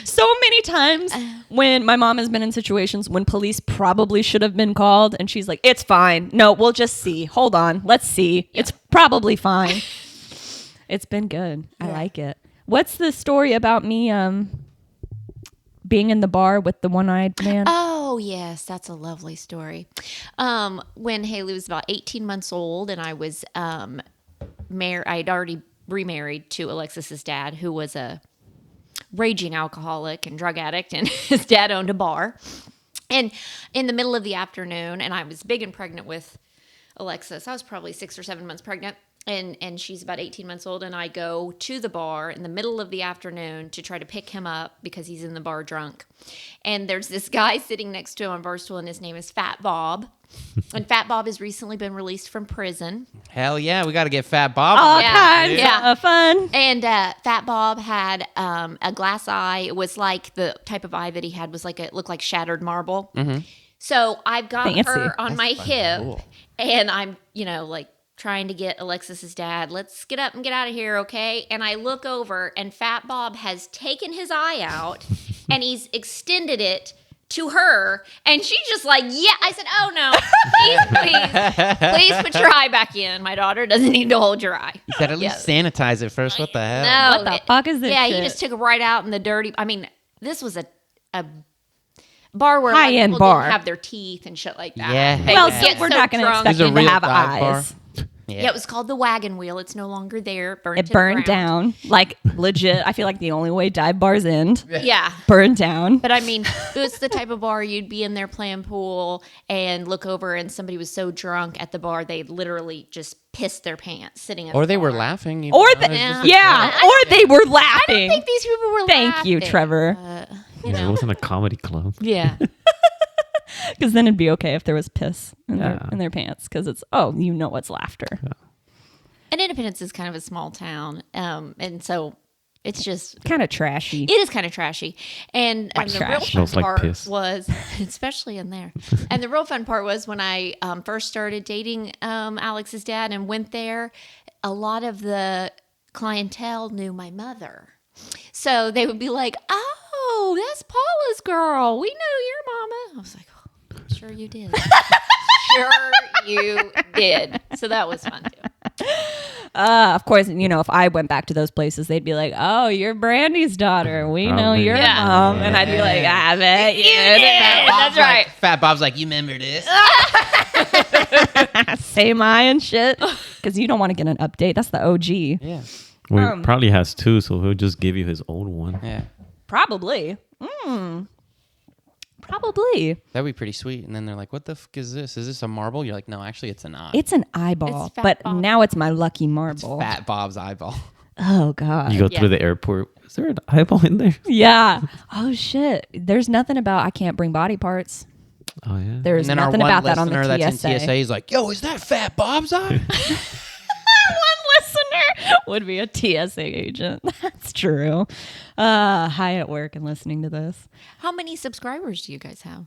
So many times when my mom has been in situations when police probably should have been called and she's like, it's fine. No, we'll just see. Hold on. Let's see. Yeah. It's probably fine. It's been good. Yeah. I like it. What's the story about me being in the bar with the one-eyed man? Oh, yes. That's a lovely story. When Haylie was about 18 months old and I was married, I had already remarried to Alexis's dad, who was a raging alcoholic and drug addict, and his dad owned a bar. And in the middle of the afternoon, and I was big and pregnant with Alexis. I was probably 6 or 7 months pregnant, and she's about 18 months old, and I go to the bar in the middle of the afternoon to try to pick him up because he's in the bar drunk. And there's this guy sitting next to him on bar stool, and his name is Fat Bob. And Fat Bob has recently been released from prison. Hell yeah, we got to get Fat Bob. All kinds of fun. And Fat Bob had a glass eye. It was like the type of eye that he had was like it looked like shattered marble. Mm-hmm. So I've got her on my hip, and I'm like trying to get Alexis's dad. Let's get up and get out of here, okay? And I look over, and Fat Bob has taken his eye out, and he's extended it to her, and she's just like, yeah. I said, oh no, please put your eye back in. My daughter doesn't need to hold your eye. You said at least sanitize it first. What the hell? No, what the fuck is this? Yeah, shit? he just took it right out in the dirty. I mean, this was a bar where high-end people bar didn't have their teeth and shit like that. Yeah. They Well, would so get we're so not going to drunk. expect them to have eyes. Yeah, it was called the Wagon Wheel. It's no longer there. It burned down. Like, legit. I feel like the only way dive bars end. Yeah. Burned down. But I mean, it was the type of bar you'd be in there playing pool and look over and somebody was so drunk at the bar they literally just pissed their pants sitting at or the they were bar. laughing. Or they were laughing. I don't think these people were laughing. Thank you, Trevor. It wasn't a comedy club. Yeah. Because then it'd be okay if there was piss in their pants. Because it's, it's laughter. Yeah. And Independence is kind of a small town. And so it's just kind of trashy. It is kind of trashy. And the real fun Smells like part piss. was, especially in there. And the real fun part was when I first started dating Alex's dad and went there, a lot of the clientele knew my mother. So they would be like, oh, that's Paula's girl. We knew your mama. I was like, oh, sure you did. Sure you did. So that was fun too. Of course, if I went back to those places, they'd be like, "Oh, you're Brandy's daughter. We know Probably. your Yeah. mom," and I'd be like, "I bet you did." That's right. Fat Bob's like, you remember this? Same eye and shit, because you don't want to get an update. That's the OG. Yeah. Well, he probably has two, so he'll just give you his old one. Yeah. Probably. Probably. That'd be pretty sweet. And then they're like, what the fuck is this? Is this a marble? You're like, no, actually, it's an eye. It's an eyeball, It's Fat but Bob. now it's my lucky marble. Fat Bob's eyeball. Oh God. You go Yeah. through the airport. Is there an eyeball in there? Yeah. Oh shit. There's nothing about I can't bring body parts. Oh yeah. There's And then our nothing one about that on the listener TSA. that's in TSA is like, yo, is that Fat Bob's eye? One listener would be a TSA agent. That's true. High at work and listening to this. How many subscribers do you guys have?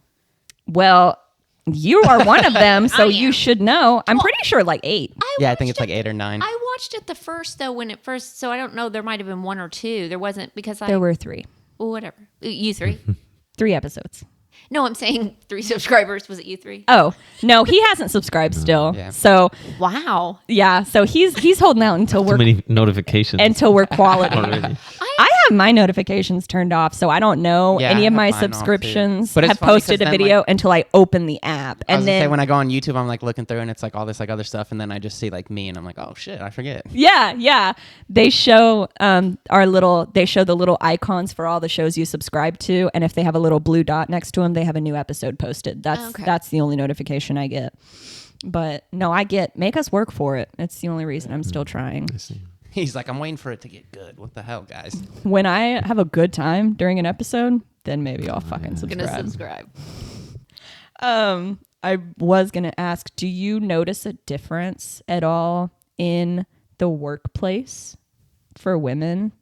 Well, you are one of them, so I you am. should know. I'm pretty sure like 8. Yeah, I think it's like 8 or 9. I watched it the first though when it first, so I don't know. There might have been 1 or 2. There wasn't because There were 3. well, whatever. You 3? 3 episodes. No, I'm saying 3 subscribers. Was it you 3? Oh, no, he hasn't subscribed still. Yeah. So, Wow. yeah, so he's holding out until Too we're many notifications. quality. already. I have my notifications turned off, so I don't know Yeah, any I of have my mine off, too. subscriptions But it's have funny 'cause posted a then, video like- until I open the app. I was And gonna say then when I go on YouTube, I'm like looking through and it's like all this like other stuff, and then I just see like me, and I'm like, oh shit, I forget. yeah, they show they show the little icons for all the shows you subscribe to, and if they have a little blue dot next to them, they have a new episode posted. That's the only notification I get. But no, make us work for it. It's the only reason I'm still trying. I see. He's like, I'm waiting for it to get good. What the hell, guys? When I have a good time during an episode, then maybe I'll fucking I'm subscribe. gonna subscribe. I was gonna ask, do you notice a difference at all in the workplace for women?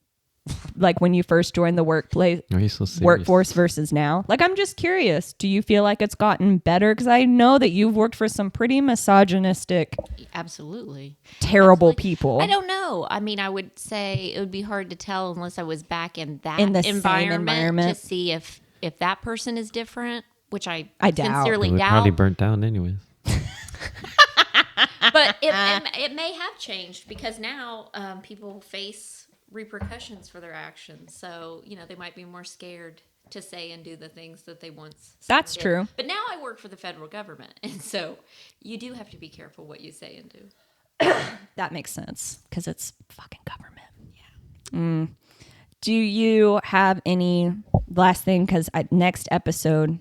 Like when you first joined the workplace, Are you so serious? workforce versus now? Like, I'm just curious. Do you feel like it's gotten better? Because I know that you've worked for some pretty misogynistic, Absolutely. terrible Absolutely. people. I don't know. I mean, I would say it would be hard to tell unless I was back in that In the same environment environment. to see if that person is different, which I doubt. sincerely We doubt. probably burnt down anyways. But it may have changed because now people face repercussions for their actions. So, they might be more scared to say and do the things that they once said That's did. true. But now I work for the federal government. And so you do have to be careful what you say and do. That makes sense because it's fucking government. Yeah. Do you have any last thing? Because next episode,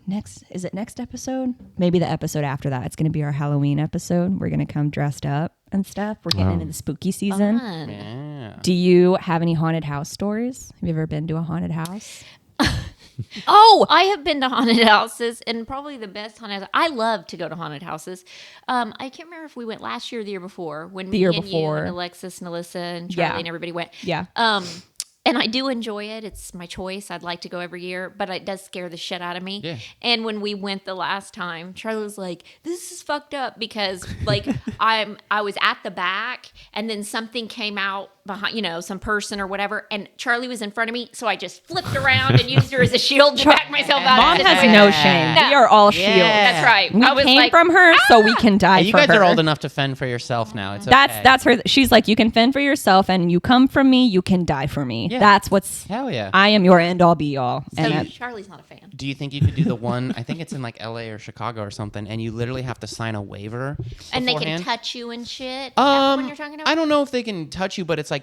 is it next episode? Maybe the episode after that. It's going to be our Halloween episode. We're going to come dressed up and stuff. We're getting into the spooky season. Fun. Yeah. Do you have any haunted house stories? Have you ever been to a haunted house? Oh, I have been to haunted houses, and probably the best haunted. I love to go to haunted houses. I can't remember if we went last year or the year before. When The year me and before. you and Alexis and Alyssa and Charlie Yeah. and everybody went. Yeah. And I do enjoy it. It's my choice. I'd like to go every year, but it does scare the shit out of me. Yeah. And when we went the last time, Charlie was like, "This is fucked up," because like I was at the back, and then something came out behind, some person or whatever, and Charlie was in front of me, so I just flipped around and used her as a shield to back myself out. Mom of the has situation. no shame. No. We are all Yeah. shields. That's right. We I was came like, from her, so we can die Hey, you for guys her. are old enough to fend for yourself now. It's That's okay. that's her. She's like, you can fend for yourself, and you come from me, you can die for me. Yeah. That's what's. Hell yeah. I am your end all be all. So And that- Charlie's not a fan. Do you think you could do the one? I think it's in like LA or Chicago or something, and you literally have to sign a waiver. And they can beforehand? touch you and shit. Is that what you're talking about? I don't know if they can touch you, but it's like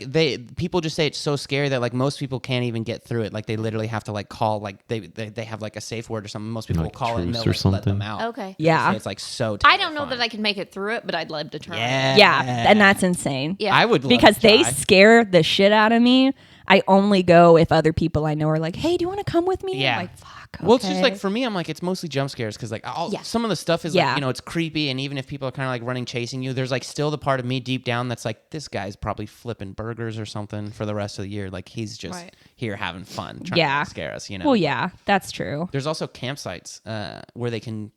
people just say it's so scary that like most people can't even get through it. Like they literally have to like call, like they have like a safe word or something. Most people Like will call it and truce they'll or like, let them something? out. Okay. Yeah. They say it's like so. I don't know that terrifying. I can make it through it, but I'd love to try. yeah, and that's insane. Yeah. I would love Because to they try. scare the shit out of me. I only go if other people I know are like, "Hey, do you want to come with me?" Yeah. I'm like, fuck. Well, it's just okay. like for me, I'm like it's mostly jump scares because like Yeah. some of the stuff is Yeah. like it's creepy, and even if people are kind of like running chasing you, there's like still the part of me deep down that's like this guy's probably flipping burgers or something for the rest of the year. Like he's just Right. here having fun, trying Yeah. to scare us. Well, yeah, that's true. There's also campsites where they can,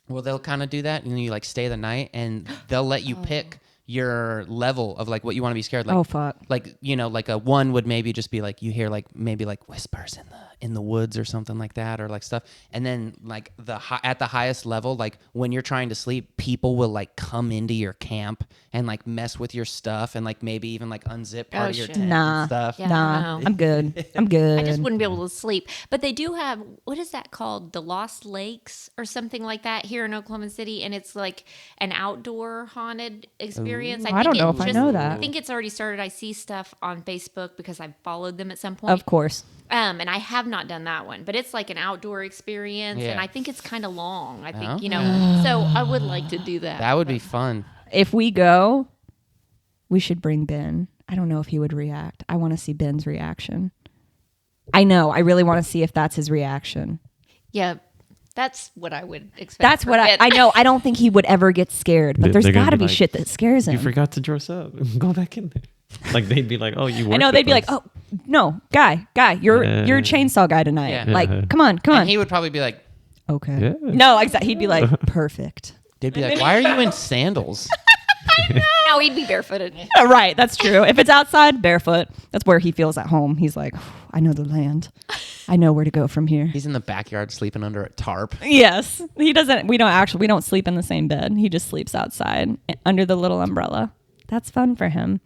they'll kind of do that, and you like stay the night, and they'll let you pick your level of like what you want to be scared. Like, Oh, fuck. Like like a 1 would maybe just be like you hear like maybe like whispers in the woods or something like that, or like stuff. And then like at the highest level, like when you're trying to sleep, people will like come into your camp and like mess with your stuff and like maybe even like unzip part of your shit. tent Nah. and stuff. Yeah, Nah, no. I'm good. I'm good. I just wouldn't be able to sleep. But they do have, what is that called? The Lost Lakes or something like that here in Oklahoma City. And it's like an outdoor haunted experience. I don't know if I know that. I think it's already started. I see stuff on Facebook because I followed them at some point. Of course. And I have not done that one, but it's like an outdoor experience. Yeah. And I think it's kind of long. I think, so I would like to do that. That would be fun. If we go, we should bring Ben. I don't know if he would react. I want to see Ben's reaction. I know. I really want to see if that's his reaction. Yeah. That's what I would expect. That's what I know. I don't think he would ever get scared, but there's They're gonna got to be be like, shit that scares him. You forgot to dress up. Go back in there. Like they'd be like, oh, you worked I know with they'd be us. like, "Oh no, guy, you're a chainsaw guy tonight. Yeah. Like, come on." And he would probably be like, Okay. Yeah. No, exactly. He'd be like, perfect. they'd be like, why are you in sandals? No, he'd be barefooted. Right. That's true. If it's outside, barefoot. That's where he feels at home. He's like, I know the land. I know where to go from here. He's in the backyard sleeping under a tarp. Yes. He doesn't. We don't sleep in the same bed. He just sleeps outside under the little umbrella. That's fun for him.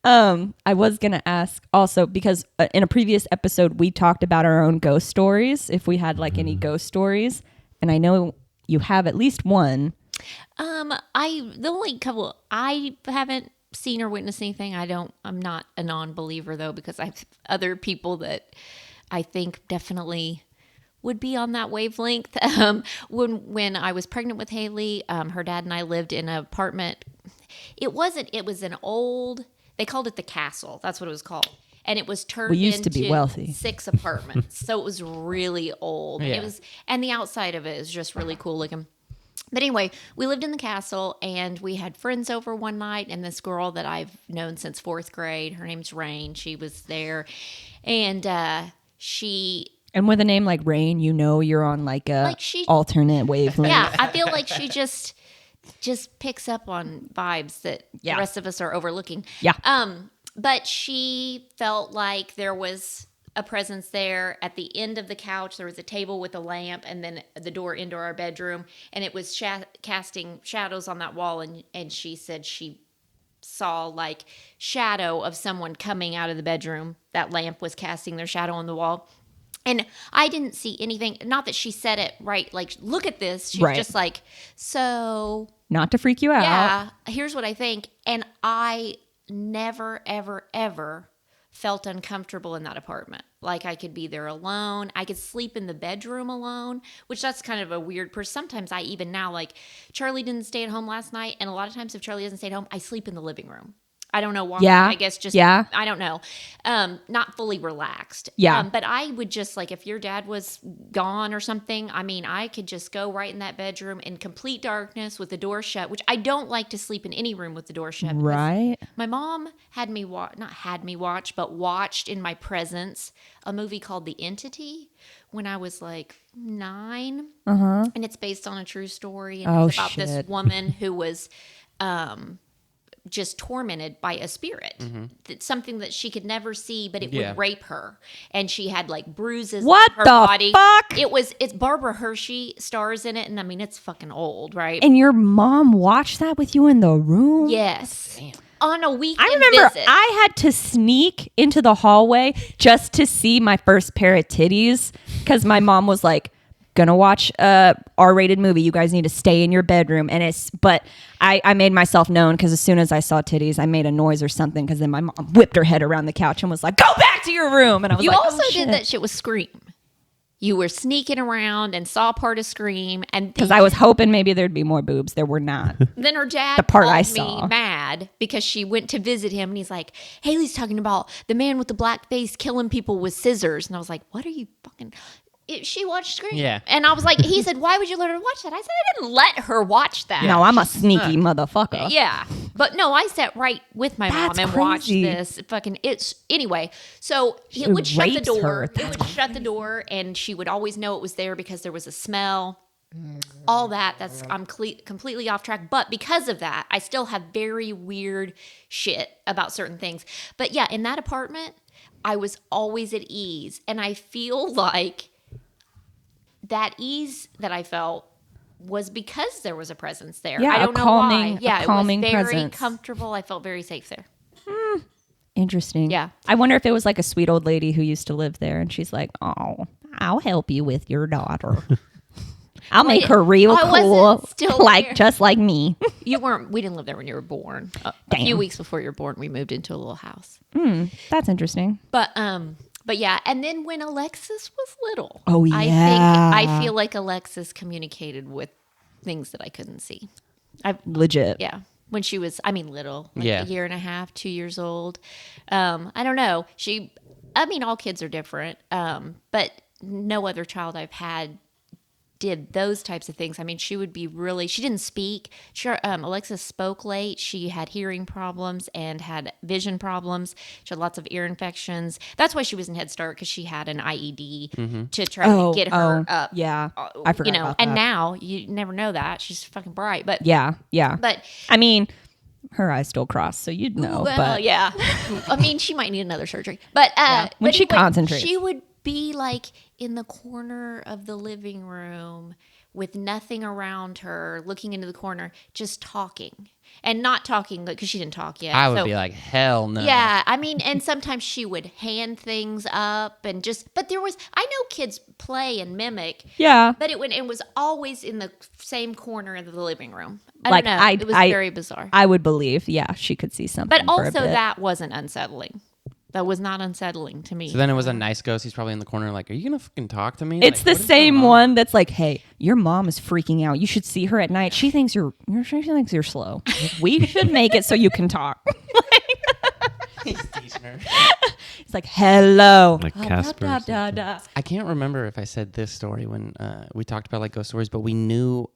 I was going to ask also because in a previous episode, we talked about our own ghost stories. If we had like any ghost stories, and I know you have at least one. The only couple I haven't seen or witnessed anything. I'm not a non-believer though, because I have other people that I think definitely would be on that wavelength. When I was pregnant with Haylie, her dad and I lived in an apartment. It was an old, they called it the castle. That's what it was called. And it was turned We used into to be wealthy. 6 apartments. So it was really old. Yeah. And the outside of it is just really cool looking. But anyway, we lived in the castle and we had friends over one night, and this girl that I've known since 4th grade, her name's Rain, she was there. And she... And with a name like Rain, you're on like a alternate wavelength. Yeah, I feel like she just picks up on vibes that the rest of us are overlooking. Yeah. But she felt like there was a presence there. At the end of the couch, there was a table with a lamp, and then the door into our bedroom, and it was casting shadows on that wall. And she said she saw like shadow of someone coming out of the bedroom. That lamp was casting their shadow on the wall. And I didn't see anything. Not that she said it right. Like, look at this. She was just like, so. Not to freak you out. Yeah, here's what I think. And I never, ever, ever felt uncomfortable in that apartment. Like I could be there alone. I could sleep in the bedroom alone, which that's kind of a weird person. Sometimes I even now, like CHARLEE didn't stay at home last night. And a lot of times if CHARLEE doesn't stay at home, I sleep in the living room. I don't know why. Yeah. I guess just, I don't know. Not fully relaxed. Yeah. But I would just like, if your dad was gone or something, I mean, I could just go right in that bedroom in complete darkness with the door shut, which I don't like to sleep in any room with the door shut. Right. My mom had me watched in my presence a movie called The Entity when I was like 9. Uh-huh. And it's based on a true story. And it's about this shit. woman who was, just tormented by a spirit. It's something that she could never see, but it would rape her, and she had like bruises on her body. Fuck? It's Barbara Hershey stars in it, and I mean it's fucking old, right? And your mom watched that with you in the room? Yes. On a weekend I remember visit. I had to sneak into the hallway just to see my first pair of titties because my mom was like, gonna watch a R-rated movie. You guys need to stay in your bedroom. But I made myself known because as soon as I saw titties, I made a noise or something because then my mom whipped her head around the couch and was like, go back to your room. And I was You like, also oh, did that shit with Scream. You were sneaking around and saw part of Scream, and because I was hoping maybe there'd be more boobs. There were not. then her dad The part called I me saw. mad because she went to visit him, and he's like, Haley's talking about the man with the black face killing people with scissors. And I was like, what are you fucking... She watched Scream. Yeah. And I was like, he said, why would you let her watch that? I said, I didn't let her watch that. No, I'm a sneaky motherfucker. Yeah. But no, I sat right with my That's mom and crazy. watched this. Anyway, so it would shut the rapes door. her. It would shut the door, and she would always know it was there because there was a smell. All that. I'm completely off track. But because of that, I still have very weird shit about certain things. But yeah, in that apartment, I was always at ease. And I feel like that ease that I felt was because there was a presence there. Yeah, I don't know why. Yeah, a calming it was very presence. comfortable. I felt very safe there. Interesting. Yeah. I wonder if it was like a sweet old lady who used to live there and she's like, oh, I'll help you with your daughter. I'll make her real I wasn't cool, still like there. just like me. We didn't live there when you were born. A Damn. few weeks before you were born, we moved into a little house. That's interesting. But yeah, and then when Alexis was little, Oh, I feel like Alexis communicated with things that I couldn't see. Legit. Yeah. When she was, little, like Yeah. a year and a half, 2 years old. I don't know. All kids are different. But no other child I've had did those types of things. She would be she didn't speak. Alexis spoke late. She had hearing problems and had vision problems. She had lots of ear infections. That's why she was in Head Start, because she had an IED to try to get her up. Yeah. I forgot about and that. now you never know that. She's fucking bright. But Yeah. But her eyes still cross, so you'd know. well, but yeah. She might need another surgery. But When but she anyway, concentrates. she would be like in the corner of the living room with nothing around her, looking into the corner, just talking. And not talking because she didn't talk yet. I would be like, hell no. Yeah, and sometimes she would hand things up and but I know kids play and mimic. Yeah. But it was always in the same corner of the living room. I Like, don't know. It was very bizarre. I would believe, yeah, she could see something. But for a also bit. that wasn't unsettling. That was not unsettling to me. So then it was a nice ghost. He's probably in the corner like, are you going to fucking talk to me? It's Like, the what is same going on? one that's like, hey, your mom is freaking out. You should see her at night. She thinks you're slow. We should make it so you can talk. He's teaching her. It's like, hello. Like Casper or I can't remember if I said this story when we talked about like ghost stories, but we knew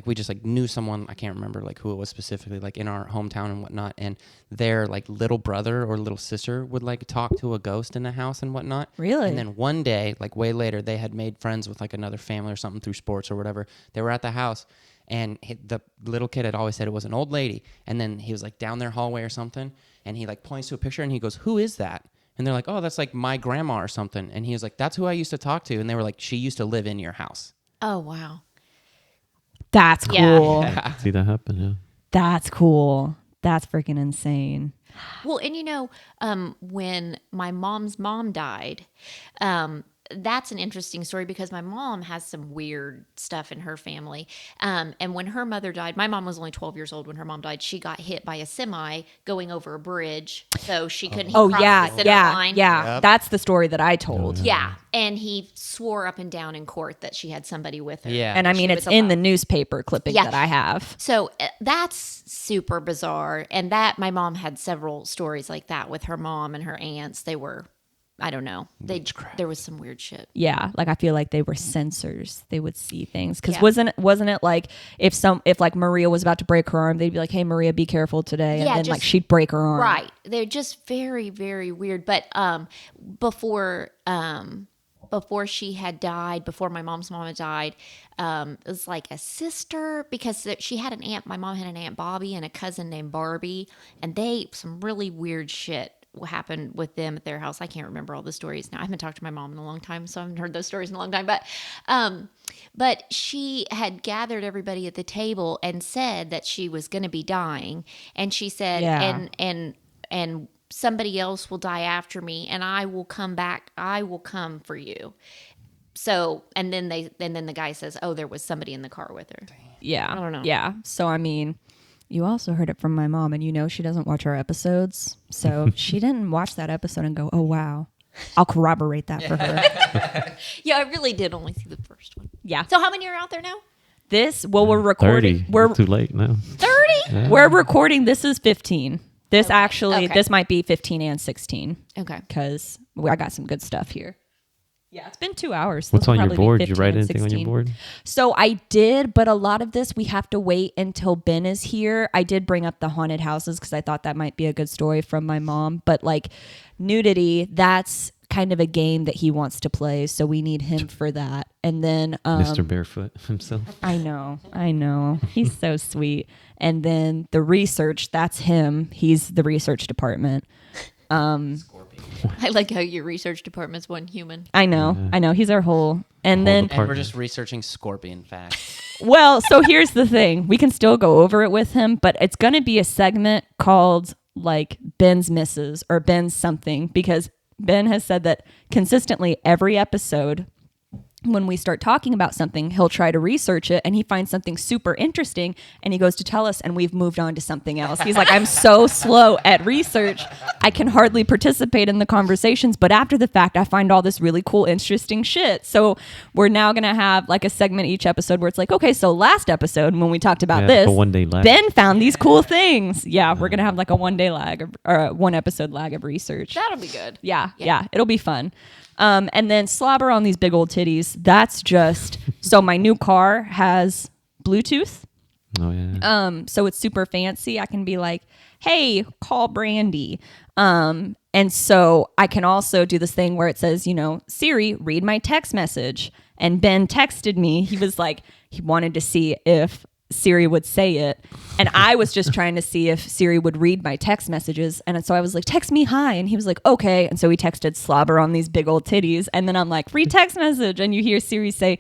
we just like knew someone, I can't remember like who it was specifically, like in our hometown and whatnot, and their like little brother or little sister would like talk to a ghost in the house and whatnot. Really? And then one day, like way later, they had made friends with like another family or something through sports or whatever. They were at the house, and the little kid had always said it was an old lady, and then he was like down their hallway or something, and he like points to a picture and he goes, "Who is that?" And they're like, "Oh, that's like my grandma or something." And he was like, "That's who I used to talk to." And they were like, "She used to live in your house." Oh, wow. That's Yeah. cool. something. See that happen, yeah. That's cool. That's freaking insane. Well, and when my mom's mom died, that's an interesting story because my mom has some weird stuff in her family. And when her mother died, my mom was only 12 years old when her mom died. She got hit by a semi going over a bridge, so she couldn't cross the center line. Yeah. That's the story that I told. Yeah, and he swore up and down in court that she had somebody with her. Yeah. And She it's was in the alive. newspaper clipping Yeah. that I have. So that's super bizarre. And that my mom had several stories like that with her mom and her aunts. They were, I don't know. There was some weird shit. Yeah, like I feel like they were sensors. They would see things because Yeah. wasn't it like if like Maria was about to break her arm, they'd be like, "Hey, Maria, be careful today," and Yeah, then just- like she'd break her arm. Right. They're just very, very weird. But before she had died, before my mom's mom had died, it was like a sister because she had an aunt. My mom had an aunt Bobby and a cousin named Barbie, and some really weird shit happened with them at their house. I can't remember all the stories now. I haven't talked to my mom in a long time, so I haven't heard those stories in a long time. But she had gathered everybody at the table and said that she was going to be dying, and she said, Yeah. and somebody else will die after me, and I will come back. I will come for you. So, and then the guy says, "Oh, there was somebody in the car with her." Yeah, I don't know. Yeah, so you also heard it from my mom, and she doesn't watch our episodes, so she didn't watch that episode and go, "Oh wow." I'll corroborate that for her. Yeah, I really did only see the first one. Yeah. So how many are out there now? We're recording. 30. It's too late now. 30? We're recording. This is 15. This Okay. this might be 15 and 16 Okay. because I got some good stuff here. Yeah, it's been 2 hours. What's This will on your probably be board? Did you 15 write and anything on 16. your board? So I did, but a lot of this we have to wait until Ben is here. I did bring up the haunted houses because I thought that might be a good story from my mom. But like nudity, that's kind of a game that he wants to play, so we need him for that. And then Mr. Barefoot himself. I know. He's so sweet. And then the research, that's him. He's the research department. I like how your research department's one human. I know. He's our whole. And then, And we're just researching scorpion facts. well, so here's the thing. We can still go over it with him, but it's going to be a segment called like Ben's Misses or Ben's something, because Ben has said that consistently every episode, when we start talking about something, he'll try to research it and he finds something super interesting and he goes to tell us and we've moved on to something else. He's like, I'm so slow at research. I can hardly participate in the conversations, but after the fact, I find all this really cool, interesting shit. So we're now going to have like a segment each episode where it's like, okay, so last episode when we talked about this, a 1 day lag. Ben found these cool things. Yeah, we're going to have like a 1 day lag or a 1 episode lag of research. That'll be good. Yeah, it'll be fun. And then slobber on these big old titties. That's just so my new car has Bluetooth. Oh yeah. So it's super fancy. I can be like, hey, call Brandi. And so I can also do this thing where it says, you know, Siri, read my text message. And Ben texted me. He was like, he wanted to see if Siri would say it. And I was just trying to see if Siri would read my text messages. And so I was like, text me hi. And he was like, okay. And so he texted slobber on these big old titties. And then I'm like, free text message. And you hear Siri say,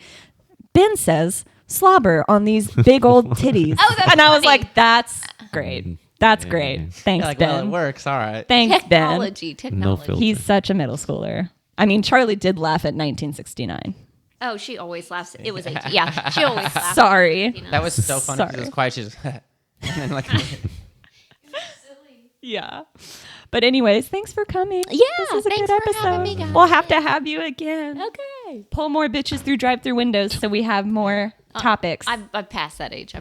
Ben says slobber on these big old titties. Oh, that's and I was funny. like, that's great. That's great. Thanks, You're like, Ben. well, it works. All right. Thanks, Ben. Technology. No filter. He's such a middle schooler. I mean, Charlie did laugh at 1969. Oh, she always laughs. It was 18. Yeah, she always laughs. Sorry. That was so funny. 'Cause It was quiet. She just and then like Yeah. But anyways, thanks for coming. Yeah, This is a thanks good for episode. having me, guys. We'll have to have you again. Okay. Pull more bitches through drive-through windows so we have more topics. I've passed that age.